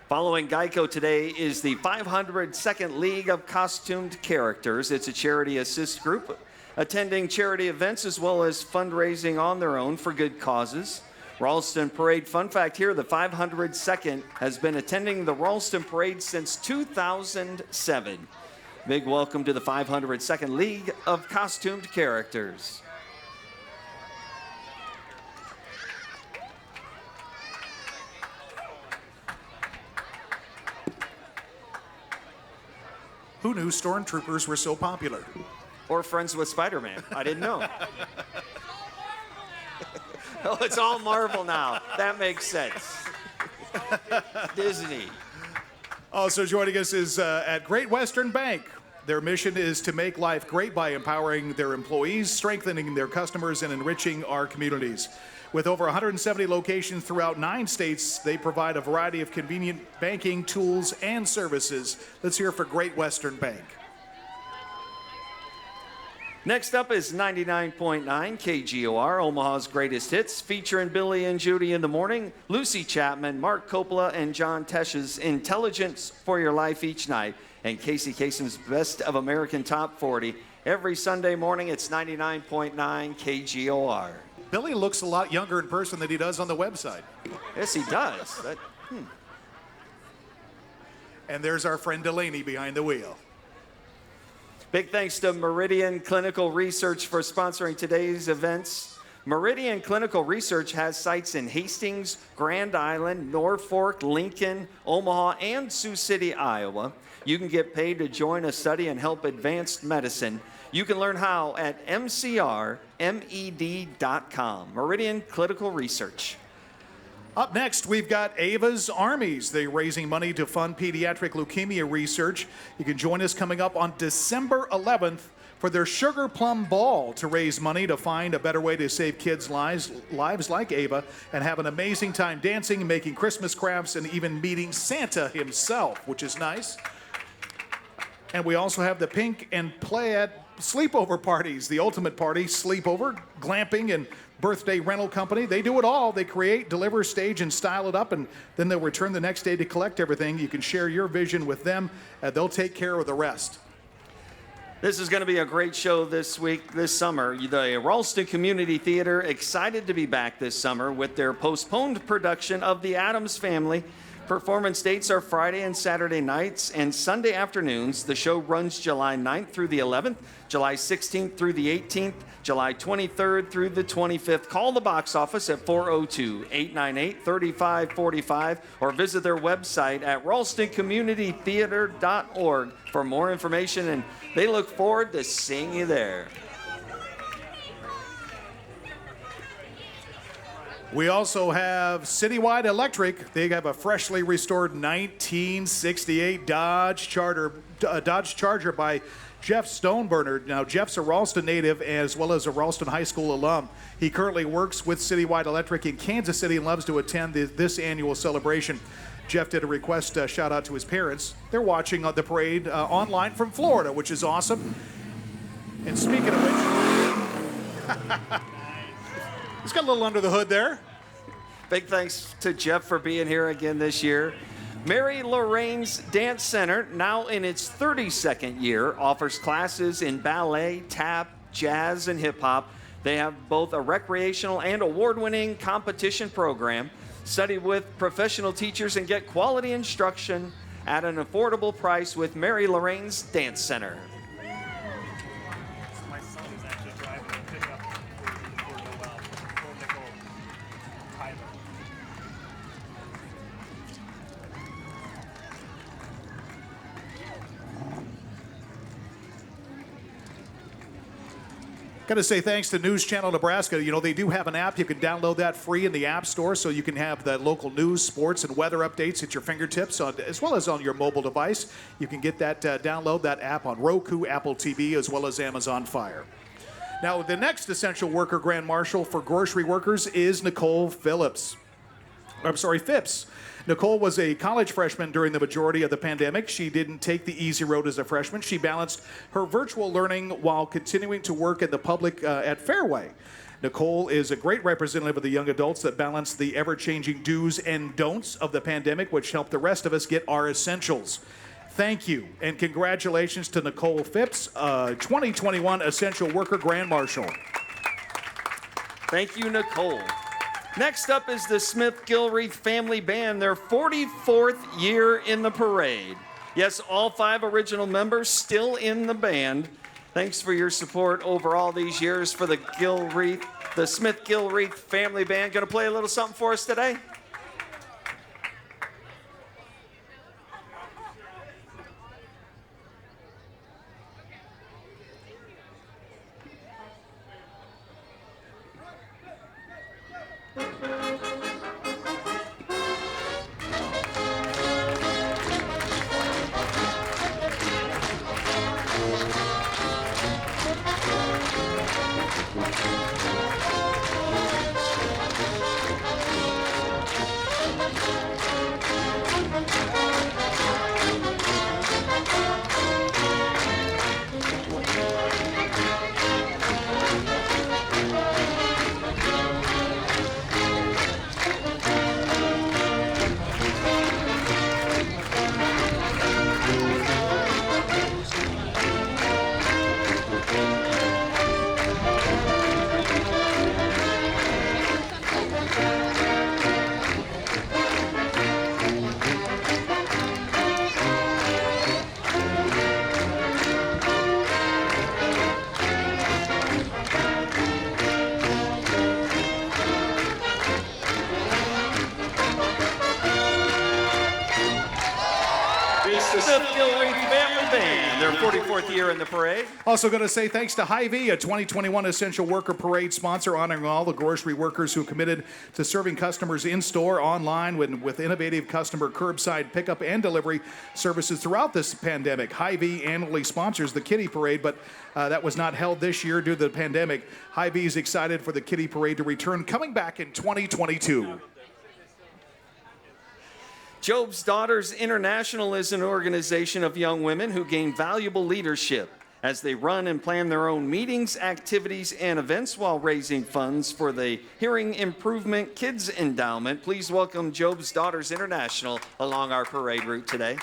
Following Geico today is the 502nd League of Costumed Characters. It's a charity assist group attending charity events as well as fundraising on their own for good causes. Ralston Parade. Fun fact here, the 502nd has been attending the Ralston Parade since 2007. Big welcome to the 502nd League of Costumed Characters. Who knew stormtroopers were so popular? Or friends with Spider-Man. I didn't know. Oh, it's all Marvel now. That makes sense. Disney. Also joining us is at Great Western Bank. Their mission is to make life great by empowering their employees, strengthening their customers, and enriching our communities. With over 170 locations throughout 9 states, they provide a variety of convenient banking tools and services. Let's hear for Great Western Bank. Next up is 99.9 KGOR, Omaha's greatest hits, featuring Billy and Judy in the morning, Lucy Chapman, Mark Coppola, and John Tesch's Intelligence for Your Life each night, and Casey Kasem's Best of American Top 40. Every Sunday morning, it's 99.9 KGOR. Billy looks a lot younger in person than he does on the website. Yes, he does. And there's our friend Delaney behind the wheel. Big thanks to Meridian Clinical Research for sponsoring today's events. Meridian Clinical Research has sites in Hastings, Grand Island, Norfolk, Lincoln, Omaha, and Sioux City, Iowa. You can get paid to join a study and help advance medicine. You can learn how at mcrmed.com. Meridian Clinical Research. Up next, we've got Ava's Armies. They're raising money to fund pediatric leukemia research. You can join us coming up on December 11th for their Sugar Plum Ball to raise money to find a better way to save kids' lives like Ava and have an amazing time dancing, making Christmas crafts, and even meeting Santa himself, which is nice. And we also have the Pink and Plaid sleepover parties, the ultimate party, sleepover, glamping, and birthday rental company. They do it all. They create, deliver, stage, and style it up, and then they'll return the next day to collect everything. You can share your vision with them, and they'll take care of the rest. This is going to be a great show this summer. The Ralston Community Theater excited to be back this summer with their postponed production of The Addams Family. Performance dates are Friday and Saturday nights and Sunday afternoons. The show runs July 9th through the 11th, July 16th through the 18th, July 23rd through the 25th. Call the box office at 402-898-3545 or visit their website at ralstoncommunitytheater.org for more information, and they look forward to seeing you there. We also have Citywide Electric. They have a freshly restored 1968 Dodge Charger by Jeff Stoneburner. Now, Jeff's a Ralston native as well as a Ralston High School alum. He currently works with Citywide Electric in Kansas City and loves to attend this annual celebration. Jeff did a request shout out to his parents. They're watching the parade online from Florida, which is awesome. And speaking of which, he's got a little under the hood there. Big thanks to Jeff for being here again this year. Mary Lorraine's Dance Center, now in its 32nd year, offers classes in ballet, tap, jazz, and hip hop. They have both a recreational and award-winning competition program. Study with professional teachers and get quality instruction at an affordable price with Mary Lorraine's Dance Center. My son is actually driving a pickup for Nicole Tyler. Got to say thanks to News Channel Nebraska. You know, they do have an app. You can download that free in the App Store so you can have the local news, sports, and weather updates at your fingertips, as well as on your mobile device. You can get that, download that app on Roku, Apple TV, as well as Amazon Fire. Now, the next Essential Worker Grand Marshal for grocery workers is Nicole Phillips. Phipps. Nicole was a college freshman during the majority of the pandemic. She didn't take the easy road as a freshman. She balanced her virtual learning while continuing to work in the public at Fairway. Nicole is a great representative of the young adults that balance the ever-changing do's and don'ts of the pandemic, which help the rest of us get our essentials. Thank you, and congratulations to Nicole Phipps, 2021 Essential Worker Grand Marshal. Thank you, Nicole. Next up is the Smith Gilreath Family Band, their 44th year in the parade. Yes, all 5 original members still in the band. Thanks for your support over all these years for the Smith Gilreath Family Band. Going to play a little something for us today? the Gilreath Family Band, their 44th year in the parade. Also going to say thanks to Hy-Vee, a 2021 Essential Worker Parade sponsor, honoring all the grocery workers who committed to serving customers in-store, online, with innovative customer curbside pickup and delivery services throughout this pandemic. Hy-Vee annually sponsors the Kitty Parade, but that was not held this year due to the pandemic. Hy-Vee is excited for the Kitty Parade to return, coming back in 2022. Job's Daughters International is an organization of young women who gain valuable leadership as they run and plan their own meetings, activities, and events while raising funds for the Hearing Improvement Kids Endowment. Please welcome Job's Daughters International along our parade route today.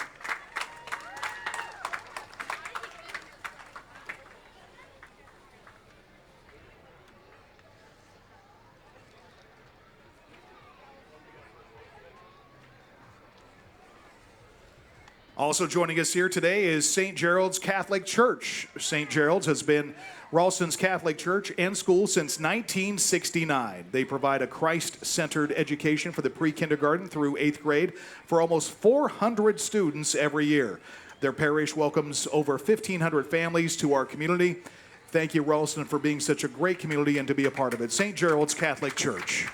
Also joining us here today is St. Gerald's Catholic Church. St. Gerald's has been Ralston's Catholic church and school since 1969. They provide a Christ-centered education for the pre-kindergarten through 8th grade for almost 400 students every year. Their parish welcomes over 1,500 families to our community. Thank you, Ralston, for being such a great community and to be a part of it. St. Gerald's Catholic Church.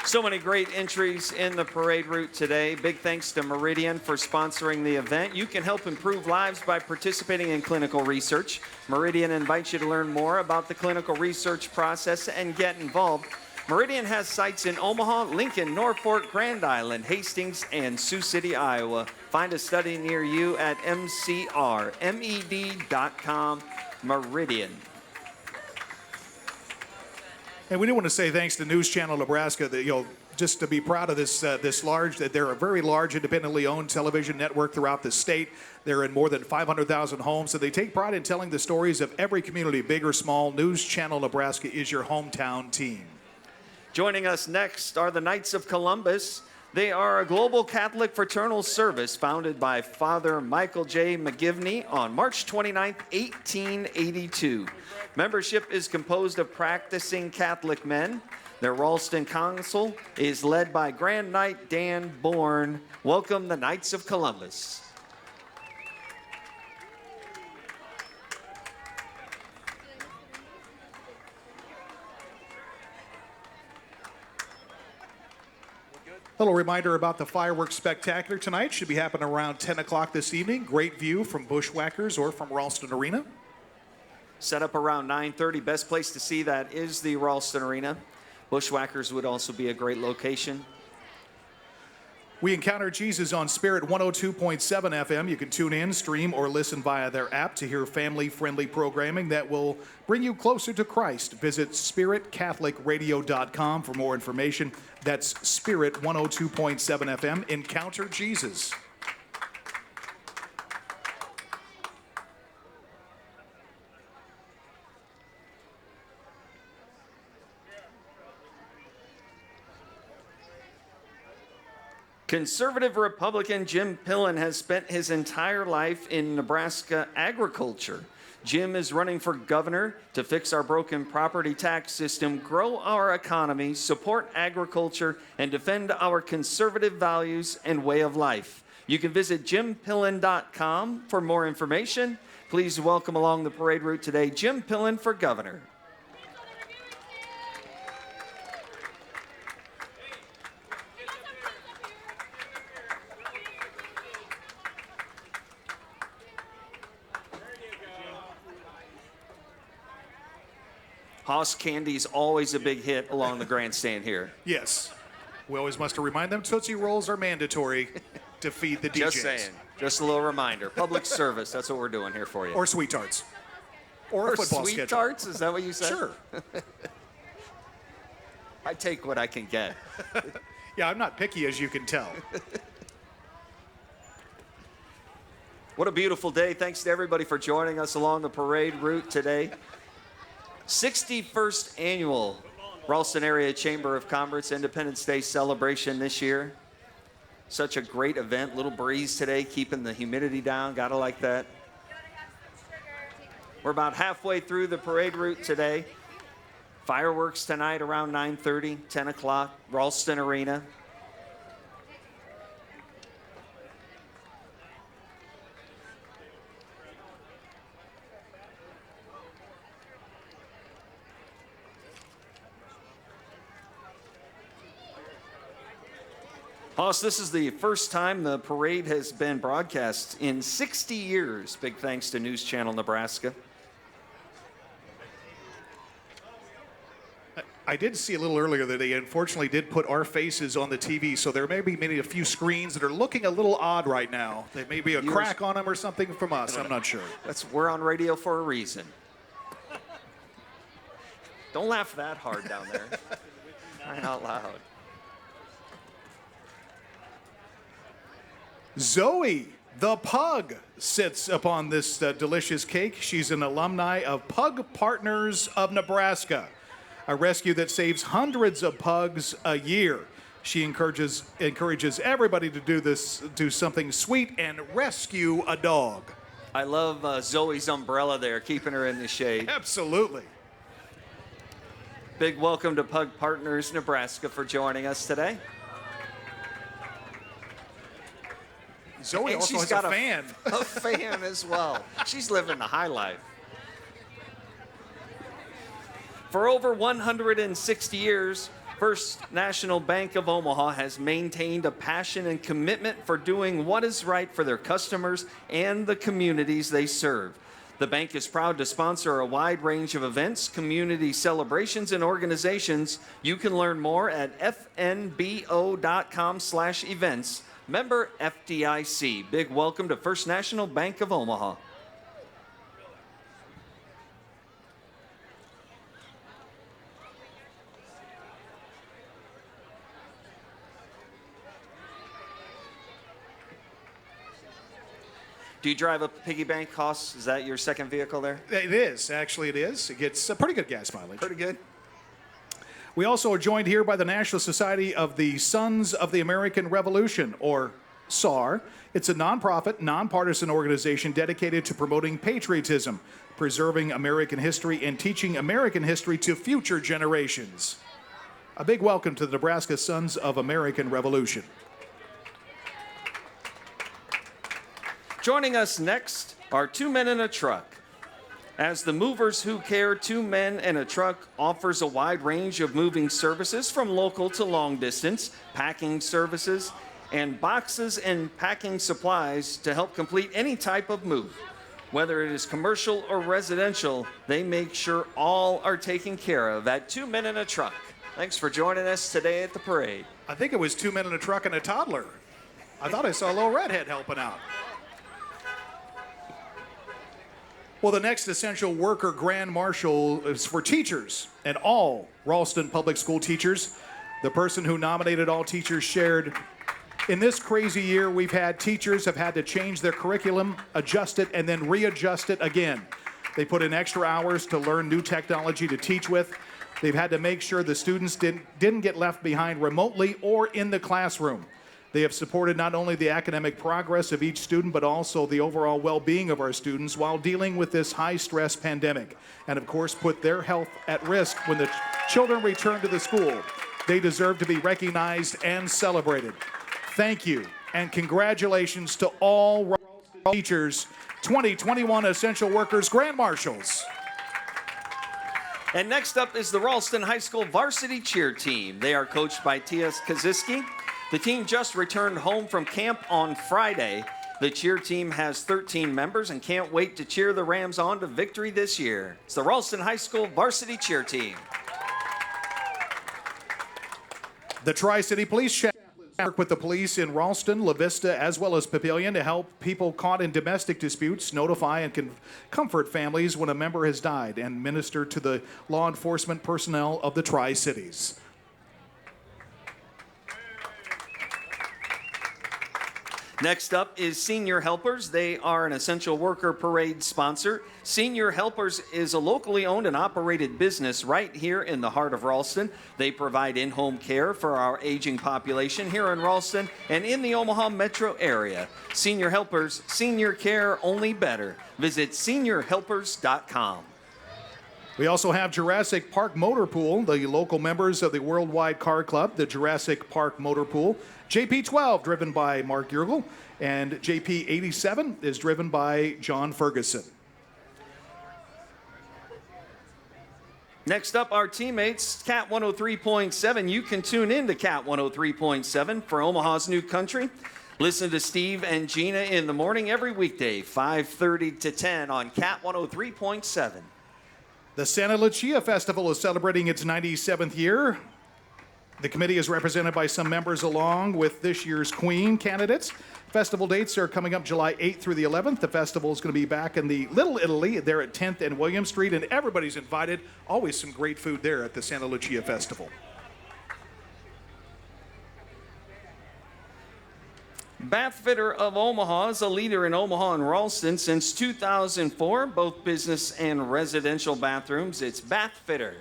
So many great entries in the parade route today. Big thanks to Meridian for sponsoring the event. You can help improve lives by participating in clinical research. Meridian invites you to learn more about the clinical research process and get involved. Meridian has sites in Omaha, Lincoln, Norfolk, Grand Island, Hastings, and Sioux City, Iowa. Find a study near you at mcrmed.com. Meridian. And we do want to say thanks to News Channel Nebraska that, just to be proud of that they're a very large independently owned television network throughout the state. They're in more than 500,000 homes, so they take pride in telling the stories of every community, big or small. News Channel Nebraska is your hometown team. Joining us next are the Knights of Columbus. They are a global Catholic fraternal service founded by Father Michael J. McGivney on March 29, 1882. Membership is composed of practicing Catholic men. Their Ralston Council is led by Grand Knight Dan Bourne. Welcome the Knights of Columbus. Little reminder about the fireworks spectacular tonight. Should be happening around 10 o'clock this evening. Great view from Bushwhackers or from Ralston Arena. Set up around 9:30. Best place to see that is the Ralston Arena. Bushwhackers would also be a great location. We encounter Jesus on Spirit 102.7 FM. You can tune in, stream, or listen via their app to hear family-friendly programming that will bring you closer to Christ. Visit spiritcatholicradio.com for more information. That's Spirit 102.7 FM. Encounter Jesus. Conservative Republican Jim Pillen has spent his entire life in Nebraska agriculture. Jim is running for governor to fix our broken property tax system, grow our economy, support agriculture, and defend our conservative values and way of life. You can visit jimpillen.com for more information. Please welcome along the parade route today, Jim Pillen for governor. Haas candy's always a big hit along the grandstand here. Yes. We always must remind them Tootsie Rolls are mandatory to feed the DJs. Just saying. Just a little reminder. Public service. That's what we're doing here for you. Or Sweet Tarts. Or a football Sweet schedule. Tarts? Is that what you said? Sure. I take what I can get. Yeah, I'm not picky, as you can tell. What a beautiful day. Thanks to everybody for joining us along the parade route today. 61st annual Ralston Area Chamber of Commerce Independence Day celebration this year. Such a great event. Little breeze today, keeping the humidity down. Gotta like that. We're about halfway through the parade route today. Fireworks tonight around 9:30, 10 o'clock, Ralston Arena. Hoss, this is the first time the parade has been broadcast in 60 years. Big thanks to News Channel Nebraska. I did see a little earlier that they unfortunately did put our faces on the TV, so there may be maybe a few screens that are looking a little odd right now. There may be a crack on them or something from us. I'm not sure. We're on radio for a reason. Don't laugh that hard down there. Crying out loud. Zoe the Pug sits upon this delicious cake. She's an alumni of Pug Partners of Nebraska, a rescue that saves hundreds of pugs a year. She encourages everybody to do something sweet and rescue a dog. I love Zoe's umbrella there, keeping her in the shade. Absolutely. Big welcome to Pug Partners Nebraska for joining us today. Zoe and also she's has got a fan. A fan as well. She's living the high life. For over 160 years, First National Bank of Omaha has maintained a passion and commitment for doing what is right for their customers and the communities they serve. The bank is proud to sponsor a wide range of events, community celebrations, and organizations. You can learn more at fnbo.com/events. Member FDIC. Big welcome to First National Bank of Omaha. Do you drive a piggy bank, Hoss? Is that your second vehicle there? It is. Actually, it is. It gets a pretty good gas mileage. Pretty good. We also are joined here by the National Society of the Sons of the American Revolution, or SAR. It's a nonprofit, nonpartisan organization dedicated to promoting patriotism, preserving American history, and teaching American history to future generations. A big welcome to the Nebraska Sons of American Revolution. Joining us next are Two Men in a Truck. As the Movers Who Care, Two Men in a Truck offers a wide range of moving services from local to long distance, packing services, and boxes and packing supplies to help complete any type of move. Whether it is commercial or residential, they make sure all are taken care of at Two Men in a Truck. Thanks for joining us today at the parade. I think it was 2 men in a truck and a toddler. I thought I saw a little redhead helping out. Well, the next essential worker grand marshal is for teachers and all Ralston public school teachers. The person who nominated all teachers shared, in this crazy year, we've had teachers have had to change their curriculum, adjust it, and then readjust it again. They put in extra hours to learn new technology to teach with. They've had to make sure the students didn't get left behind remotely or in the classroom. They have supported not only the academic progress of each student, but also the overall well-being of our students while dealing with this high-stress pandemic. And of course, put their health at risk when the children return to the school. They deserve to be recognized and celebrated. Thank you, and congratulations to all teachers, 2021 Essential Workers Grand Marshals. And next up is the Ralston High School varsity cheer team. They are coached by T.S. Kaziski. The team just returned home from camp on Friday. The cheer team has 13 members and can't wait to cheer the Rams on to victory this year. It's the Ralston High School varsity cheer team. The Tri-City Police Chaplains work with the police in Ralston, La Vista, as well as Papillion to help people caught in domestic disputes, notify and comfort families when a member has died, and minister to the law enforcement personnel of the Tri-Cities. Next up is Senior Helpers. They are an essential worker parade sponsor. Senior Helpers is a locally owned and operated business right here in the heart of Ralston. They provide in-home care for our aging population here in Ralston and in the Omaha metro area. Senior Helpers, senior care only better. Visit seniorhelpers.com. We also have Jurassic Park Motor Pool, the local members of the Worldwide Car Club, the Jurassic Park Motor Pool. JP12, driven by Mark Yergel, and JP87 is driven by John Ferguson. Next up, our teammates, Cat 103.7. You can tune in to Cat 103.7 for Omaha's new country. Listen to Steve and Gina in the morning every weekday, 5:30 to 10 on Cat 103.7. The Santa Lucia Festival is celebrating its 97th year. The committee is represented by some members along with this year's Queen candidates. Festival dates are coming up July 8th through the 11th. The festival is going to be back in the Little Italy there at 10th and William Street, and everybody's invited. Always some great food there at the Santa Lucia Festival. Bath Fitter of Omaha is a leader in Omaha and Ralston since 2004, both business and residential bathrooms. It's Bath Fitter.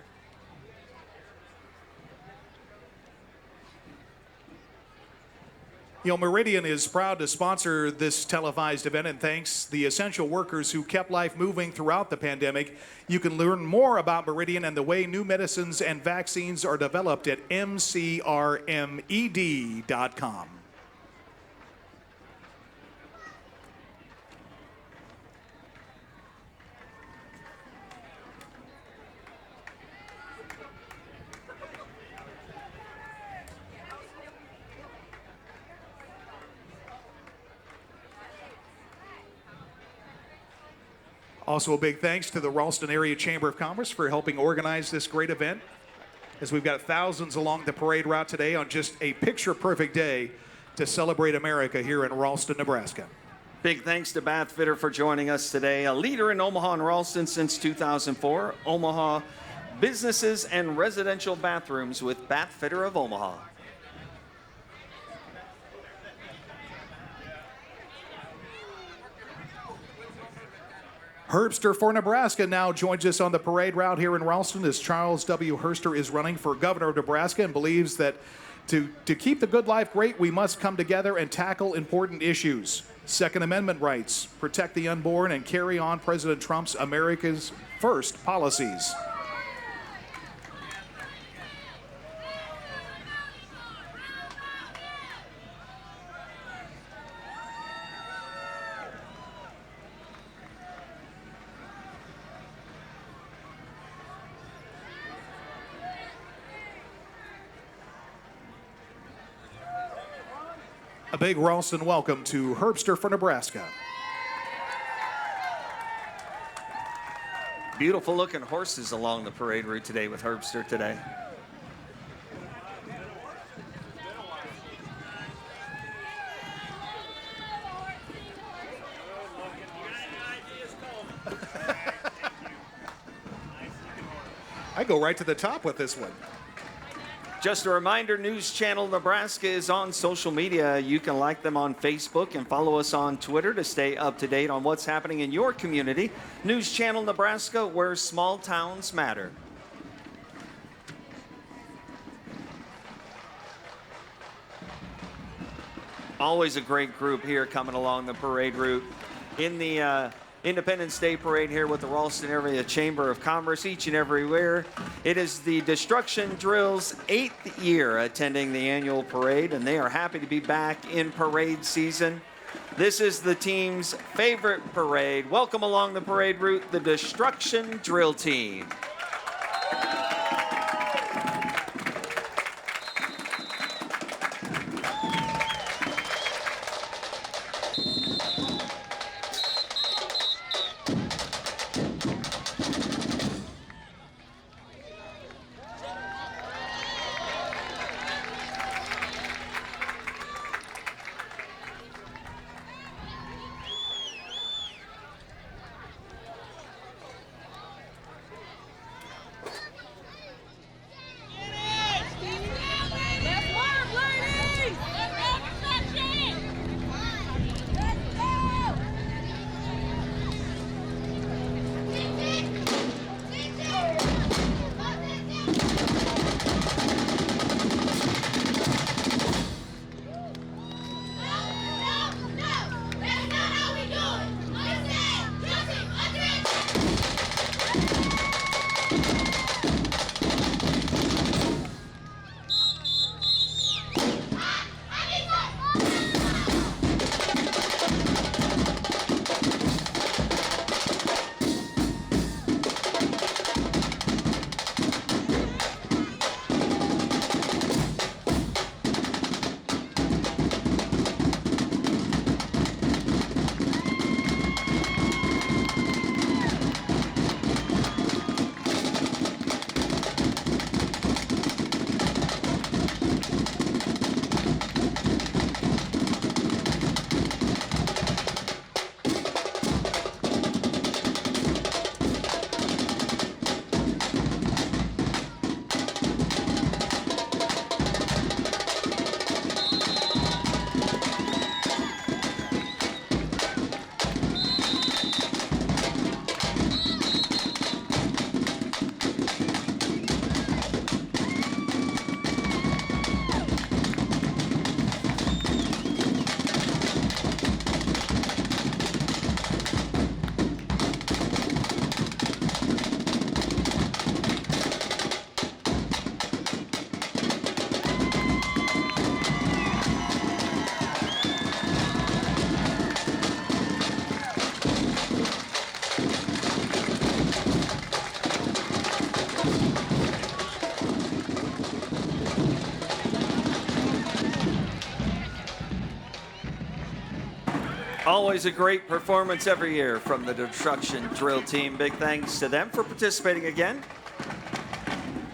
You know, Meridian is proud to sponsor this televised event and thanks the essential workers who kept life moving throughout the pandemic. You can learn more about Meridian and the way new medicines and vaccines are developed at mcrmed.com. Also, a big thanks to the Ralston Area Chamber of Commerce for helping organize this great event, as we've got thousands along the parade route today on just a picture-perfect day to celebrate America here in Ralston, Nebraska. Big thanks to Bath Fitter for joining us today. A leader in Omaha and Ralston since 2004. Omaha businesses and residential bathrooms with Bath Fitter of Omaha. Herbster for Nebraska now joins us on the parade route here in Ralston as Charles W. Herster is running for governor of Nebraska and believes that to keep the good life great, we must come together and tackle important issues. Second Amendment rights, protect the unborn, and carry on President Trump's America's First policies. A big Ralston welcome to Herbster for Nebraska. Beautiful looking horses along the parade route today with Herbster today. I go right to the top with this one. Just a reminder, News Channel Nebraska is on social media. You can like them on Facebook and follow us on Twitter to stay up to date on what's happening in your community. News Channel Nebraska, where small towns matter. Always a great group here coming along the parade route. In the Independence Day Parade here with the Ralston Area Chamber of Commerce each and everywhere. It is the Destruction Drill's 8th year attending the annual parade, and they are happy to be back in parade season. This is the team's favorite parade. Welcome along the parade route, the Destruction Drill Team. Always a great performance every year from the destruction drill team. Big thanks to them for participating again.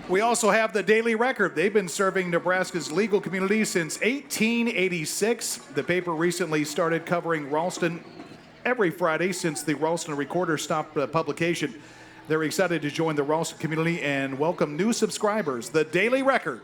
We also have the Daily Record. They've been serving Nebraska's legal community since 1886. The paper recently started covering Ralston every Friday since the Ralston Recorder stopped publication. They're excited to join the Ralston community and welcome new subscribers. The Daily Record.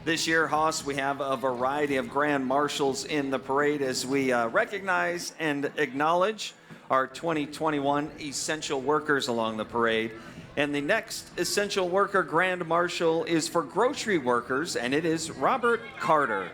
This year, Haas, we have a variety of grand marshals in the parade as we recognize and acknowledge our 2021 essential workers along the parade. And the next essential worker grand marshal is for grocery workers, and it is Robert Carter.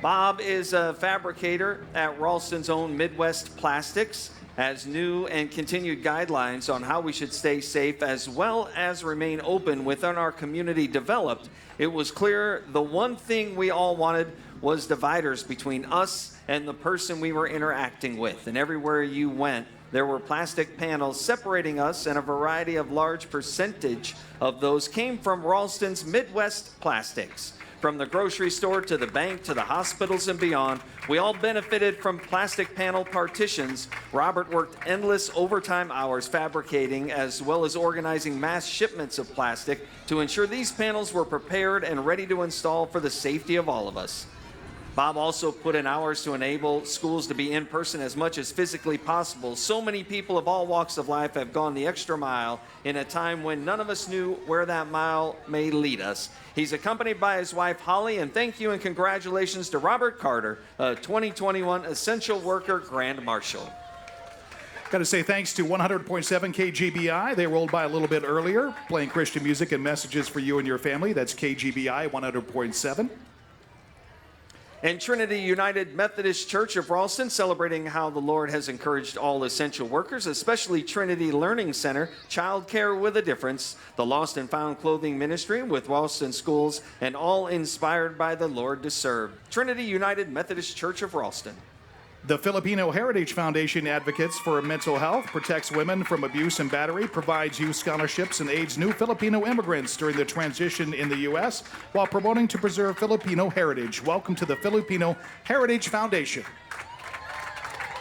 Bob is a fabricator at Ralston's own Midwest Plastics, has new and continued guidelines on how we should stay safe as well as remain open within our community developed. It was clear the one thing we all wanted was dividers between us and the person we were interacting with. And everywhere you went, there were plastic panels separating us, and a variety of large percentage of those came from Ralston's Midwest Plastics. From the grocery store to the bank to the hospitals and beyond, we all benefited from plastic panel partitions. Robert worked endless overtime hours fabricating as well as organizing mass shipments of plastic to ensure these panels were prepared and ready to install for the safety of all of us. Bob also put in hours to enable schools to be in person as much as physically possible. So many people of all walks of life have gone the extra mile in a time when none of us knew where that mile may lead us. He's accompanied by his wife, Holly, and thank you and congratulations to Robert Carter, a 2021 Essential Worker Grand Marshal. Got to say thanks to 100.7 KGBI. They rolled by a little bit earlier, playing Christian music and messages for you and your family. That's KGBI 100.7. And Trinity United Methodist Church of Ralston, celebrating how the Lord has encouraged all essential workers, especially Trinity Learning Center, Child Care with a Difference, the Lost and Found Clothing Ministry with Ralston Schools, and all inspired by the Lord to serve. Trinity United Methodist Church of Ralston. The Filipino Heritage Foundation advocates for mental health, protects women from abuse and battery, provides youth scholarships, and aids new Filipino immigrants during the transition in the U.S. while promoting to preserve Filipino heritage. Welcome to the Filipino Heritage Foundation.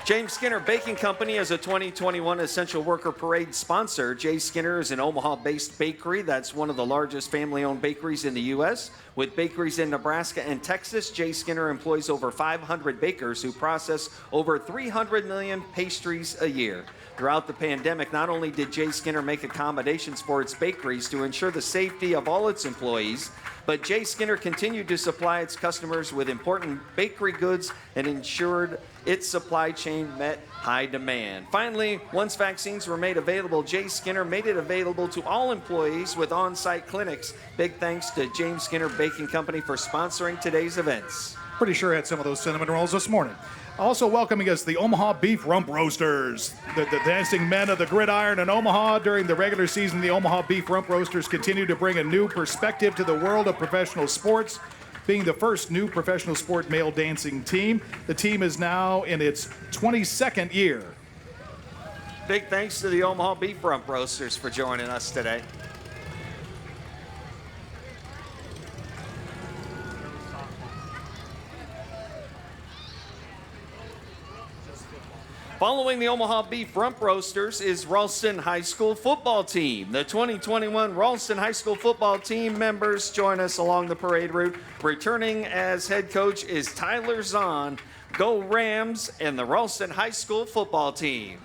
James Skinner Baking Company is a 2021 Essential Worker Parade sponsor. J. Skinner is an Omaha-based bakery that's one of the largest family-owned bakeries in the U.S. With bakeries in Nebraska and Texas, J. Skinner employs over 500 bakers who process over 300 million pastries a year. Throughout the pandemic, not only did J. Skinner make accommodations for its bakeries to ensure the safety of all its employees, but J. Skinner continued to supply its customers with important bakery goods and ensured its supply chain met high demand. Finally, once vaccines were made available, J. Skinner made it available to all employees with on-site clinics. Big thanks to James Skinner Baking Company for sponsoring today's events. Pretty sure I had some of those cinnamon rolls this morning. Also welcoming us, the Omaha Beef Rump Roasters. The dancing men of the gridiron in Omaha. During the regular season, the Omaha Beef Rump Roasters continue to bring a new perspective to the world of professional sports, being the first new professional sport male dancing team. The team is now in its 22nd year. Big thanks to the Omaha Beef Rump Roasters for joining us today. Following the Omaha Beef Rump Roasters is Ralston High School football team. The 2021 Ralston High School football team members join us along the parade route. Returning as head coach is Tyler Zahn. Go Rams and the Ralston High School football team.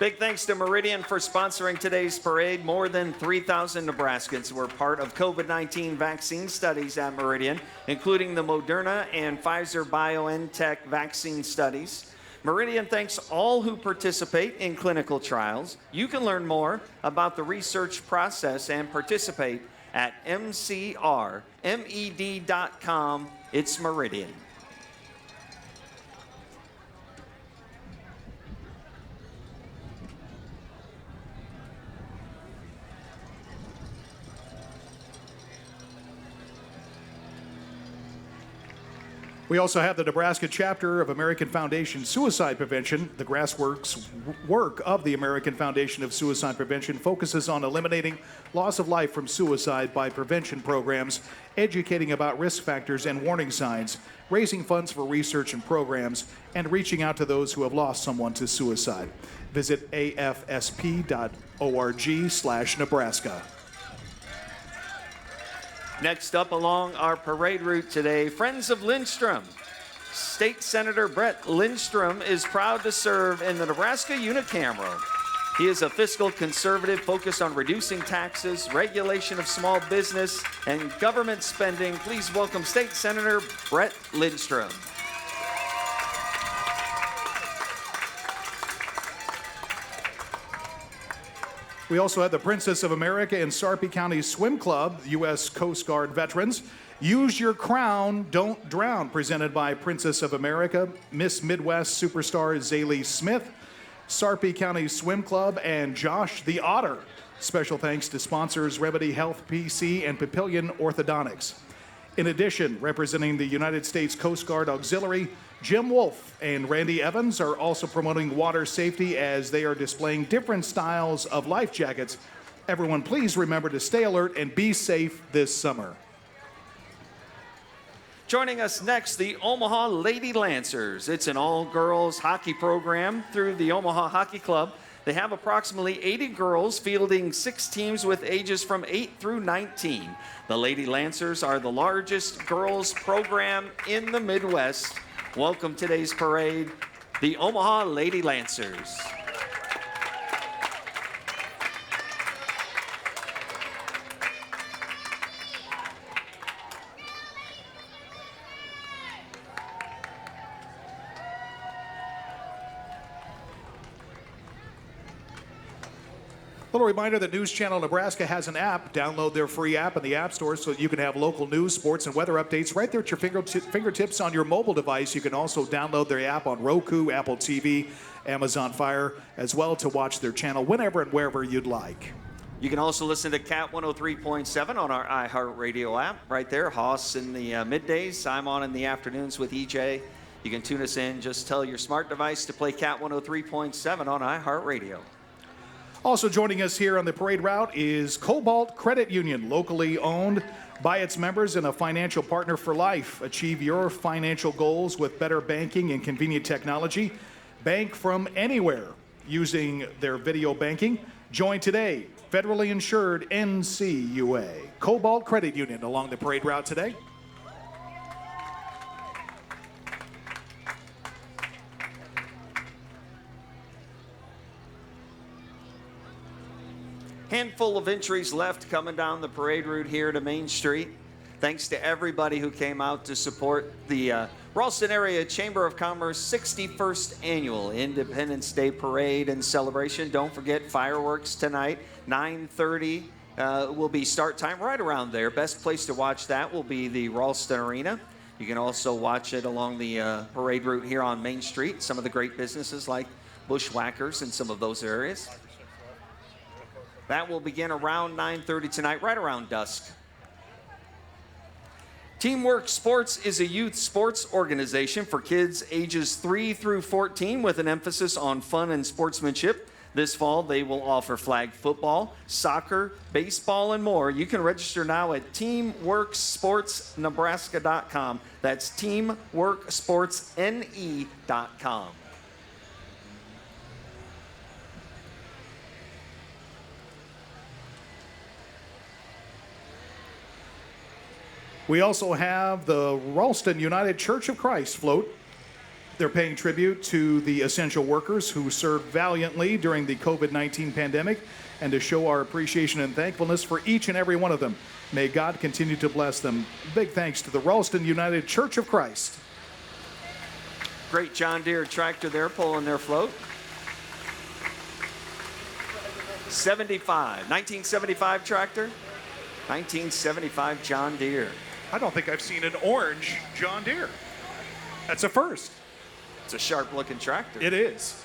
Big thanks to Meridian for sponsoring today's parade. More than 3,000 Nebraskans were part of COVID-19 vaccine studies at Meridian, including the Moderna and Pfizer BioNTech vaccine studies. Meridian thanks all who participate in clinical trials. You can learn more about the research process and participate at mcrmed.com. It's Meridian. We also have the Nebraska chapter of American Foundation Suicide Prevention. The grassroots work of the American Foundation of Suicide Prevention focuses on eliminating loss of life from suicide by prevention programs, educating about risk factors and warning signs, raising funds for research and programs, and reaching out to those who have lost someone to suicide. Visit afsp.org/Nebraska. Next up along our parade route today, Friends of Lindstrom. State Senator Brett Lindstrom is proud to serve in the Nebraska unicameral. He is a fiscal conservative focused on reducing taxes, regulation of small business, and government spending. Please welcome State Senator Brett Lindstrom. We also have the Princess of America and Sarpy County Swim Club, U.S. Coast Guard veterans. Use Your Crown, Don't Drown, presented by Princess of America, Miss Midwest superstar Zaylee Smith, Sarpy County Swim Club, and Josh the Otter. Special thanks to sponsors Remedy Health PC and Papillion Orthodontics. In addition, representing the United States Coast Guard Auxiliary, Jim Wolf and Randy Evans are also promoting water safety as they are displaying different styles of life jackets. Everyone, please remember to stay alert and be safe this summer. Joining us next, the Omaha Lady Lancers. It's an all-girls hockey program through the Omaha Hockey Club. They have approximately 80 girls fielding 6 teams with ages from 8 through 19. The Lady Lancers are the largest girls program in the Midwest. Welcome to today's parade, the Omaha Lady Lancers. Little reminder that News Channel Nebraska has an app. Download their free app in the App Store so that you can have local news, sports, and weather updates right there at your fingertips on your mobile device. You can also download their app on Roku, Apple TV, Amazon Fire, as well to watch their channel whenever and wherever you'd like. You can also listen to Cat 103.7 on our iHeartRadio app right there. Hoss in the middays. I'm on in the afternoons with EJ. You can tune us in. Just tell your smart device to play Cat 103.7 on iHeartRadio. Also joining us here on the parade route is Cobalt Credit Union, locally owned by its members and a financial partner for life. Achieve your financial goals with better banking and convenient technology. Bank from anywhere using their video banking. Join today, federally insured NCUA. Cobalt Credit Union along the parade route today. Handful of entries left coming down the parade route here to Main Street. Thanks to everybody who came out to support the Ralston Area Chamber of Commerce 61st Annual Independence Day Parade and Celebration. Don't forget fireworks tonight, 9:30 will be start time right around there. Best place to watch that will be the Ralston Arena. You can also watch it along the parade route here on Main Street. Some of the great businesses like Bushwhackers in some of those areas. That will begin around 9:30 tonight, right around dusk. Teamwork Sports is a youth sports organization for kids ages 3 through 14 with an emphasis on fun and sportsmanship. This fall, they will offer flag football, soccer, baseball, and more. You can register now at teamworksportsnebraska.com. That's teamworksportsne.com. We also have the Ralston United Church of Christ float. They're paying tribute to the essential workers who served valiantly during the COVID-19 pandemic and to show our appreciation and thankfulness for each and every one of them. May God continue to bless them. Big thanks to the Ralston United Church of Christ. Great John Deere tractor there pulling their float. 1975 tractor. 1975 John Deere. I don't think I've seen an orange John Deere. That's a first. It's a sharp looking tractor. It is.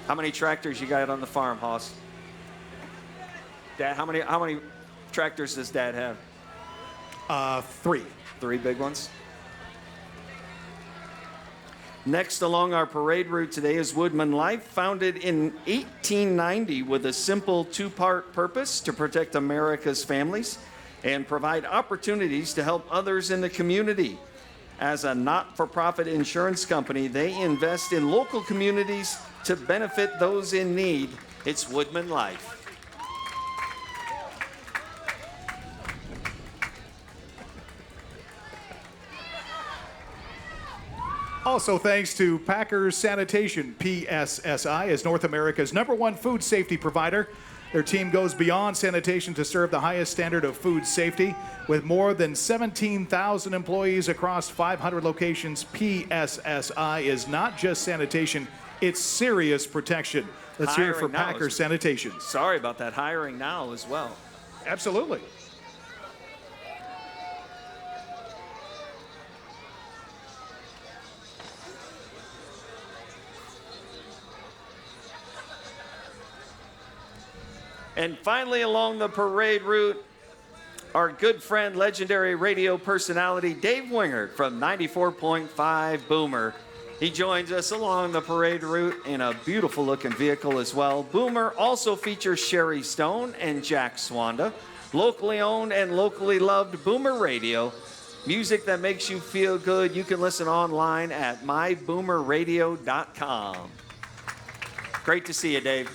How many tractors you got on the farm, Hoss? Dad, how many tractors does Dad have? 3. 3 big ones. Next along our parade route today is Woodman Life, founded in 1890 with a simple 2-part purpose to protect America's families and provide opportunities to help others in the community. As a not-for-profit insurance company, they invest in local communities to benefit those in need. It's Woodman Life. Also, thanks to Packers Sanitation, PSSI, is North America's #1 food safety provider. Their team goes beyond sanitation to serve the highest standard of food safety. With more than 17,000 employees across 500 locations, PSSI is not just sanitation, it's serious protection. Let's hear it for Packers Sanitation. Sorry about that. Hiring now as well. Absolutely. And finally, along the parade route, our good friend, legendary radio personality, Dave Wingert from 94.5 Boomer. He joins us along the parade route in a beautiful looking vehicle as well. Boomer also features Sherry Stone and Jack Swanda. Locally owned and locally loved Boomer Radio. Music that makes you feel good. You can listen online at myboomerradio.com. Great to see you, Dave.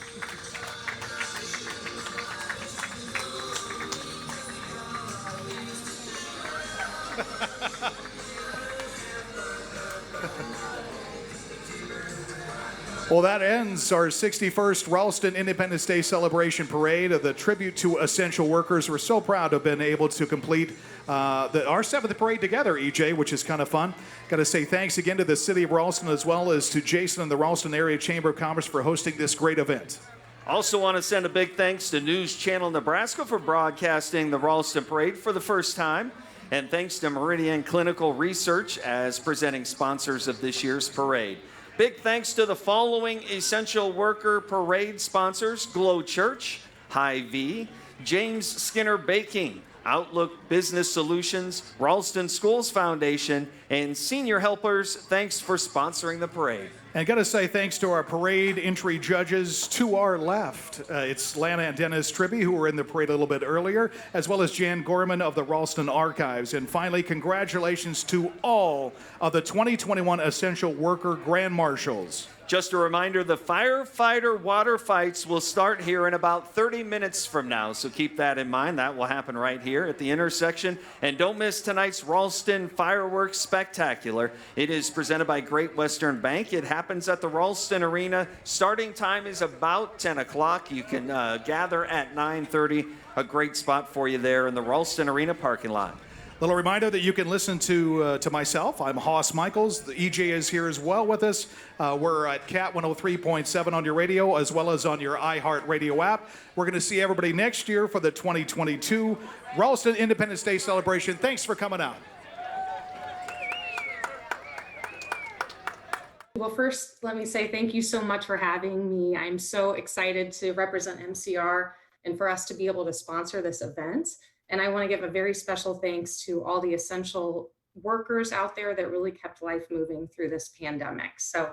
Well, that ends our 61st Ralston Independence Day Celebration Parade of the tribute to essential workers. We're so proud to have been able to complete our 7th parade together, EJ, which is kind of fun. Got to say thanks again to the City of Ralston as well as to Jason and the Ralston Area Chamber of Commerce for hosting this great event. Also want to send a big thanks to News Channel Nebraska for broadcasting the Ralston Parade for the first time. And thanks to Meridian Clinical Research as presenting sponsors of this year's parade. Big thanks to the following essential worker parade sponsors: Glow Church, Hy-Vee, James Skinner Baking, Outlook Business Solutions, Ralston Schools Foundation, and Senior Helpers. Thanks for sponsoring the parade. And got to say thanks to our parade entry judges to our left. It's Lana and Dennis Tribby, who were in the parade a little bit earlier, as well as Jan Gorman of the Ralston Archives. And finally, congratulations to all of the 2021 Essential Worker Grand Marshals. Just a reminder, the firefighter water fights will start here in about 30 minutes from now, so keep that in mind. That will happen right here at the intersection. And don't miss tonight's Ralston Fireworks Spectacular. It is presented by Great Western Bank. It happens at the Ralston Arena. Starting time is about 10 o'clock. You can gather at 9:30. A great spot for you there in the Ralston Arena parking lot. Little reminder that you can listen to myself. I'm Hoss Michaels. The EJ is here as well with us. We're at Cat 103.7 on your radio as well as on your iHeart Radio app. We're going to see everybody next year for the 2022 Ralston Independence Day celebration. Thanks for coming out. Well, first, let me say thank you so much for having me. I'm so excited to represent MCR and for us to be able to sponsor this event. And I want to give a very special thanks to all the essential workers out there that really kept life moving through this pandemic. So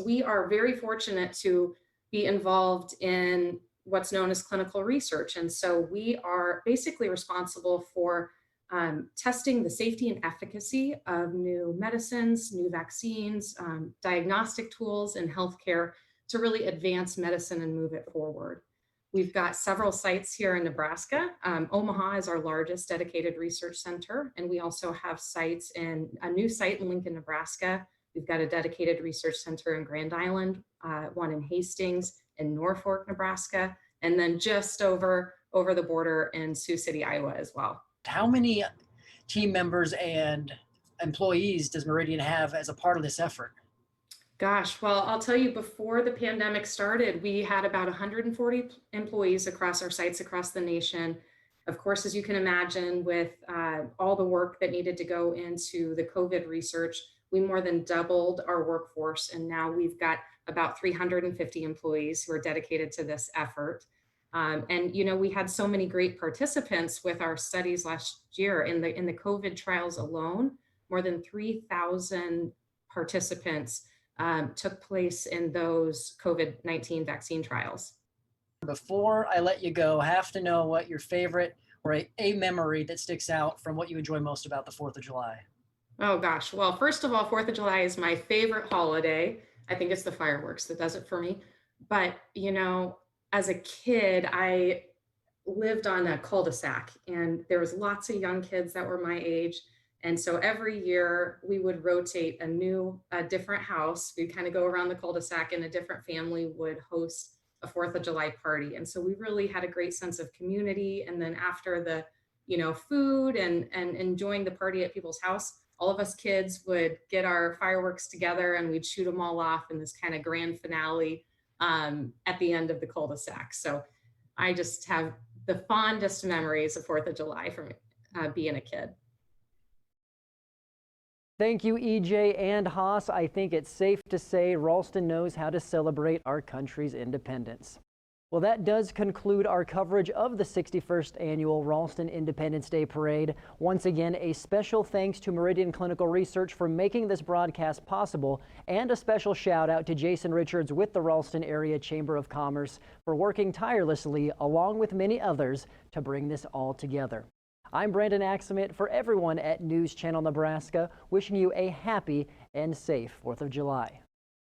we are very fortunate to be involved in what's known as clinical research. And so we are basically responsible for testing the safety and efficacy of new medicines, new vaccines, diagnostic tools in healthcare to really advance medicine and move it forward. We've got several sites here in Nebraska. Omaha is our largest dedicated research center, and we also have sites in a new site in Lincoln, Nebraska. We've got a dedicated research center in Grand Island, one in Hastings, in Norfolk, Nebraska, and then just over the border in Sioux City, Iowa as well. How many team members and employees does Meridian have as a part of this effort? Gosh, well, I'll tell you, before the pandemic started, we had about 140 employees across our sites across the nation. Of course, as you can imagine, with all the work that needed to go into the COVID research, we more than doubled our workforce, and now we've got about 350 employees who are dedicated to this effort. And you know, we had so many great participants with our studies last year in the COVID trials alone. More than 3,000 participants took place in those COVID-19 vaccine trials. Before I let you go, I have to know what your favorite or a memory that sticks out from what you enjoy most about the 4th of July. Oh gosh, well, first of all, 4th of July is my favorite holiday. I think it's the fireworks that does it for me. But, you know, as a kid, I lived on a cul-de-sac, and there was lots of young kids that were my age. And so every year we would rotate a different house. We'd kind of go around the cul-de-sac, and a different family would host a 4th of July party. And so we really had a great sense of community. And then after the, you know, food and enjoying the party at people's house, all of us kids would get our fireworks together and we'd shoot them all off in this kind of grand finale at the end of the cul-de-sac. So I just have the fondest memories of 4th of July from being a kid. Thank you, EJ and Haas. I think it's safe to say Ralston knows how to celebrate our country's independence. Well, that does conclude our coverage of the 61st Annual Ralston Independence Day Parade. Once again, a special thanks to Meridian Clinical Research for making this broadcast possible, and a special shout out to Jason Richards with the Ralston Area Chamber of Commerce for working tirelessly, along with many others, to bring this all together. I'm Brandon Axelman for everyone at News Channel Nebraska, wishing you a happy and safe 4th of July.